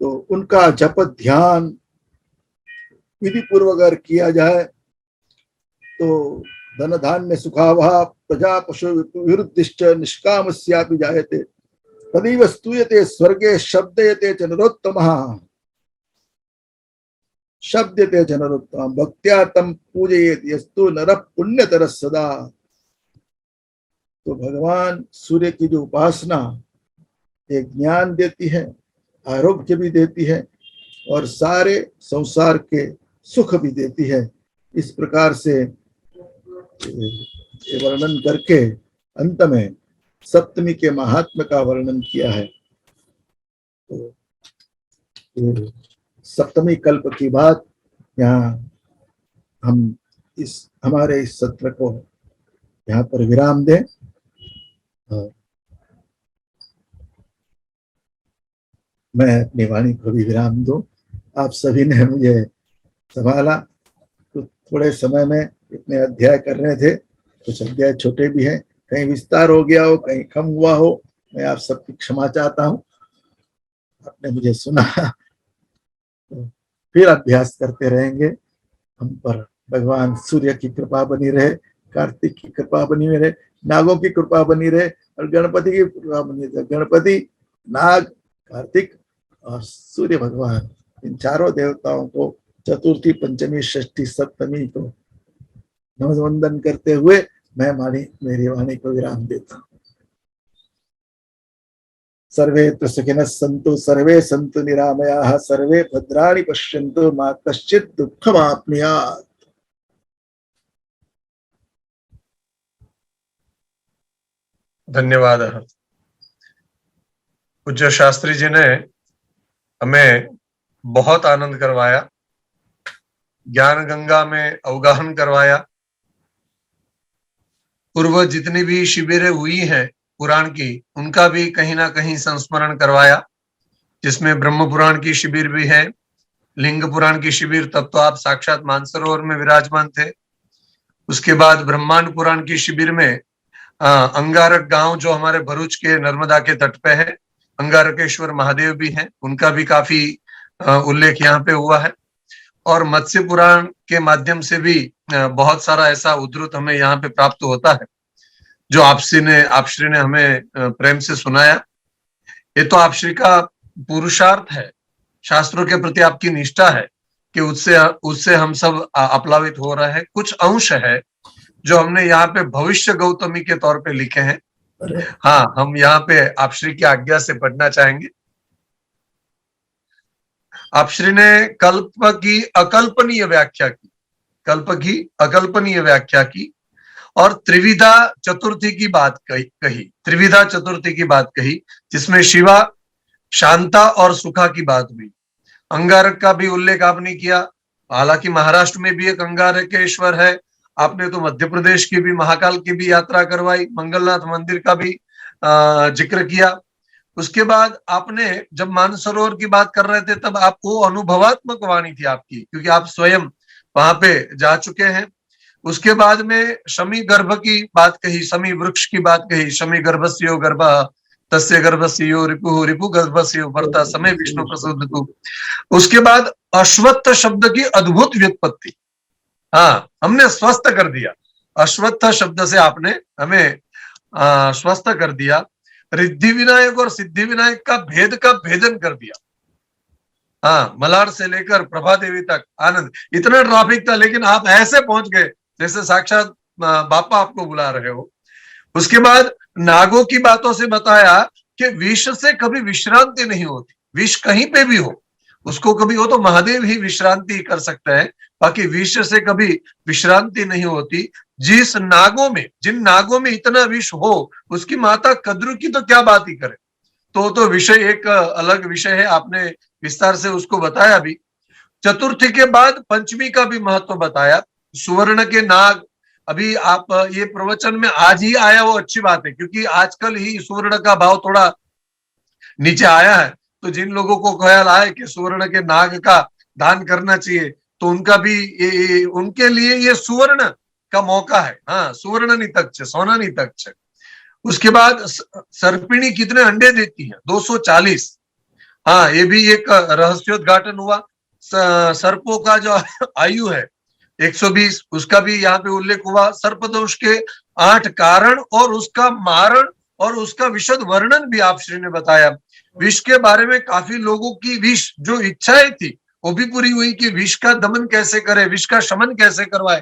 तो उनका जप ध्यान विधि पूर्वक अगर किया जाए तो धन धान्य सुखावहा प्रजा पशु विरुद्धिश्च निष्कामस्यापि जायते तदैव स्तूयते स्वर्गे शब्दयते च नरोत्तमः शब्दयते च नरोत्तमः भक्त्या तं पूजयेत् यस्तु नरः पुण्यतरः सदा। तो भगवान सूर्य की जो उपासना एक ज्ञान देती है, आरोग्य भी देती है और सारे संसार के सुख भी देती है। इस प्रकार से वर्णन करके अंत में सप्तमी के महात्म्य का वर्णन किया है। तो सप्तमी कल्प की बात यहाँ हम हमारे इस सत्र को यहाँ पर विराम दें। मैं अपनी वाणी को भी विराम दूं। आप सभी ने मुझे संभाला, तो थोड़े समय में इतने अध्याय कर रहे थे, कुछ अध्याय छोटे भी हैं, कहीं विस्तार हो गया हो, कहीं कम हुआ हो, मैं आप सबकी क्षमा चाहता हूँ। आपने मुझे सुना, तो फिर अभ्यास करते रहेंगे। हम पर भगवान सूर्य की कृपा बनी रहे, कार्तिक की कृपा बनी रहे, नागों की कृपा बनी रहे और गणपति की कृपा बनी रहे। गणपति, नाग, कार्तिक और सूर्य भगवान, इन चारों देवताओं को चतुर्थी, पंचमी, षष्ठी, सप्तमी को नमस्वंदन करते हुए मैं मेरी वाणी को विराम देता हूँ। सर्वे सुखिनः सन्तु, सर्वे सन्तु निरामयाः, सर्वे भद्राणि पश्यन्तु, मा कश्चित् दुःखमाप्नुयात्। धन्यवाद। पूज्य शास्त्री जी ने हमें बहुत आनंद करवाया, ज्ञान गंगा में अवगाहन करवाया। पूर्व जितनी भी शिविरें हुई हैं पुराण की, उनका भी कहीं ना कहीं संस्मरण करवाया, जिसमें ब्रह्म पुराण की शिविर भी है, लिंग पुराण की शिविर, तब तो आप साक्षात मानसरोवर में विराजमान थे। उसके बाद ब्रह्मांड पुराण की शिविर में अंगारक गांव जो हमारे भरूच के नर्मदा के तट पे है, अंगारकेश्वर महादेव भी हैं, उनका भी काफी उल्लेख यहाँ पे हुआ है। और मत्स्य पुराण के माध्यम से भी बहुत सारा ऐसा उद्धृत हमें यहाँ पे प्राप्त होता है जो आपश्री ने हमें प्रेम से सुनाया। ये तो आपश्री का पुरुषार्थ है, शास्त्रों के प्रति आपकी निष्ठा है कि उससे हम सब अपलावित हो रहे हैं। कुछ अंश है जो हमने यहाँ पे भविष्य गौतमी के तौर पे लिखे हैं। हाँ, हम यहाँ पे आपश्री की आज्ञा से पढ़ना चाहेंगे। आपश्री ने कल्प की अकल्पनीय व्याख्या की, कल्प की अकल्पनीय व्याख्या की और त्रिविधा चतुर्थी की बात कही, त्रिविधा चतुर्थी की बात कही, जिसमें शिवा, शांता और सुखा की बात हुई। अंगारक का भी उल्लेख आपने किया हालांकि महाराष्ट्र में भी एक अंगारकेश्वर है, आपने तो मध्य प्रदेश की भी महाकाल की भी यात्रा करवाई, मंगलनाथ मंदिर का भी जिक्र किया। उसके बाद आपने जब मानसरोवर की बात कर रहे थे तब आपको अनुभवात्मक वाणी थी आपकी, क्योंकि आप स्वयं वहां पे जा चुके हैं। उसके बाद में शमी गर्भ की बात कही, शमी वृक्ष की बात कही, शमी गर्भस्यो गर्भ तस्य गर्भस्यो रिपु रिपु गर्भस्यो भर्ता समय विष्णु प्रसोदतु। उसके बाद अश्वत्थ शब्द की अद्भुत व्युत्पत्ति, हाँ हमने स्वस्थ कर दिया, अश्वत्थ शब्द से आपने हमें स्वस्थ कर दिया। रिद्धि विनायक और सिद्धि विनायक का भेदन कर दिया। हाँ, मलाड से लेकर प्रभा देवी तक आनंद, इतना ट्रैफिक था लेकिन आप ऐसे पहुंच गए जैसे साक्षात बापा आपको बुला रहे हो। उसके बाद नागों की बातों से बताया कि विष से कभी विश्रांति नहीं होती, विष कहीं पे भी हो उसको कभी हो तो महादेव ही विश्रांति कर सकते हैं, बाकी विष से कभी विश्रांति नहीं होती। जिन नागों में इतना विष हो उसकी माता कद्रू की तो क्या बात ही करे, तो विषय एक अलग विषय है, आपने विस्तार से उसको बताया भी। चतुर्थी के बाद पंचमी का भी महत्व बताया, सुवर्ण के नाग। अभी आप ये प्रवचन में आज ही आया वो अच्छी बात है, क्योंकि आजकल ही सुवर्ण का भाव थोड़ा नीचे आया है, तो जिन लोगों को ख्याल आए कि सुवर्ण के नाग का दान करना चाहिए तो उनका भी उनके लिए ये सुवर्ण का मौका है। हाँ, सुवर्ण नहीं तक सोना नहीं तक। उसके बाद सर्पिणी कितने अंडे देती है? 240। हाँ, ये भी एक रहस्योद्घाटन हुआ। सर्पों का जो आयु है 120, उसका भी यहाँ पे उल्लेख हुआ। सर्पदोष के 8 कारण और उसका मारण और उसका विशद वर्णन भी आप श्री ने बताया। विष के बारे में काफी लोगों की विष जो इच्छाएं थी वो भी पूरी हुई कि विष का दमन कैसे करे, विष का शमन कैसे करवाए,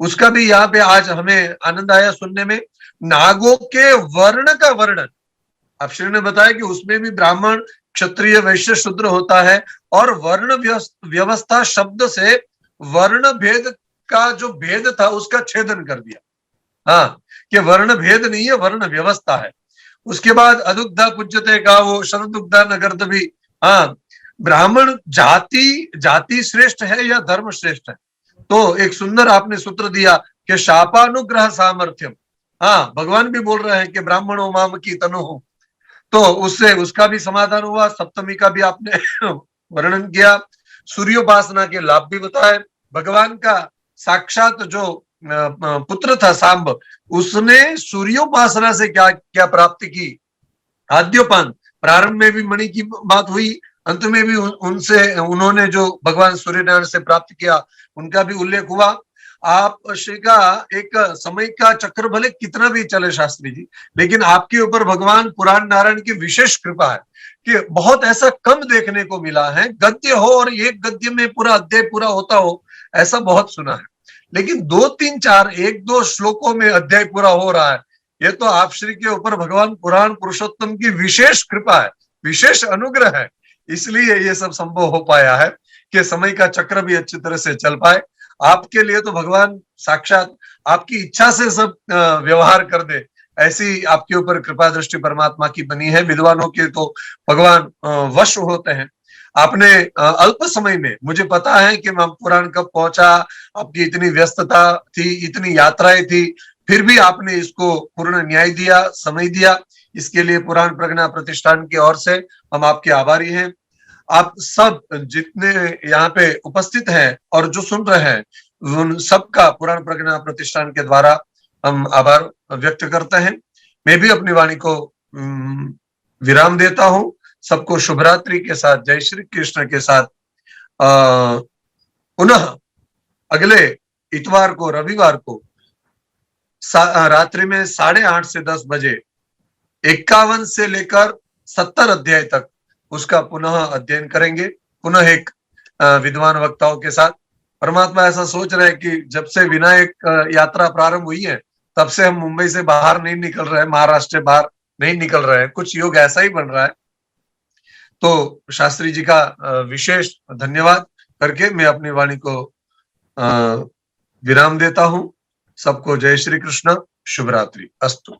उसका भी यहाँ पे आज हमें आनंद आया सुनने में। नागों के वर्ण का वर्णन आप श्री ने बताया कि उसमें भी ब्राह्मण क्षत्रिय वैश्य शूद्र होता है, और वर्ण व्यवस्था शब्द से वर्ण भेद का जो भेद था उसका छेदन कर दिया। हाँ, कि वर्ण भेद नहीं है, वर्ण व्यवस्था है। उसके बाद अदुग्धा पूज्यते गावो शरदुग्धा नगर्द भी। हाँ, ब्राह्मण जाति श्रेष्ठ है या धर्म श्रेष्ठ है? तो एक सुंदर आपने सूत्र दिया कि शापानुग्रह सामर्थ्यम। हाँ, भगवान भी बोल रहे हैं कि ब्राह्मणों माम की तनु हो, तो उससे उसका भी समाधान हुआ। सप्तमी का भी आपने वर्णन किया। सूर्योपासना के लाभ भी बताए। भगवान का साक्षात जो पुत्र था सांब, उसने सूर्योपासना से क्या क्या प्राप्ति की। आद्योपान, प्रारंभ में भी मणि की बात हुई, अंत में भी उन्होंने जो भगवान सूर्यनारायण से प्राप्त किया उनका भी उल्लेख हुआ। आप श्री का एक समय का चक्र भले कितना भी चले शास्त्री जी, लेकिन आपके ऊपर भगवान पुराण नारायण की विशेष कृपा है कि बहुत ऐसा कम देखने को मिला है। गद्य हो और एक गद्य में पूरा अध्याय पूरा होता हो, ऐसा बहुत सुना है, लेकिन 2 3 4 1-2 श्लोकों में अध्याय पूरा हो रहा है। ये तो आप श्री के ऊपर भगवान पुराण पुरुषोत्तम की विशेष कृपा है, विशेष अनुग्रह है, इसलिए ये सब संभव हो पाया है कि समय का चक्र भी अच्छी तरह से चल पाए। आपके लिए तो भगवान साक्षात आपकी इच्छा से सब व्यवहार कर दे, ऐसी आपके ऊपर कृपा दृष्टि परमात्मा की बनी है। विद्वानों के तो भगवान वश होते हैं। आपने अल्प समय में, मुझे पता है कि मैं पुराण कब पहुंचा, आपकी इतनी व्यस्तता थी, इतनी यात्राएं थी, फिर भी आपने इसको पूर्ण न्याय दिया, समय दिया। इसके लिए पुराण प्रज्ञा प्रतिष्ठान की ओर से हम आपके आभारी हैं। आप सब जितने यहाँ पे उपस्थित हैं और जो सुन रहे हैं, उन सबका पुराण प्रज्ञा प्रतिष्ठान के द्वारा हम आभार व्यक्त करते हैं। मैं भी अपनी वाणी को विराम देता हूं। सबको शुभरात्रि के साथ, जय श्री कृष्ण के साथ पुनः अगले इतवार को, रविवार को रात्रि में 8:30 से 10 बजे 51 से लेकर 70 अध्याय तक उसका पुनः अध्ययन करेंगे, पुनः एक विद्वान वक्ताओं के साथ। परमात्मा ऐसा सोच रहे हैं कि जब से विनायक यात्रा प्रारंभ हुई है तब से हम मुंबई से बाहर नहीं निकल रहे हैं, महाराष्ट्र से बाहर नहीं निकल रहे हैं, कुछ योग ऐसा ही बन रहा है। तो शास्त्री जी का विशेष धन्यवाद करके मैं अपनी वाणी को विराम देता हूं। सबको जय श्री कृष्ण, शुभरात्रि अस्तु।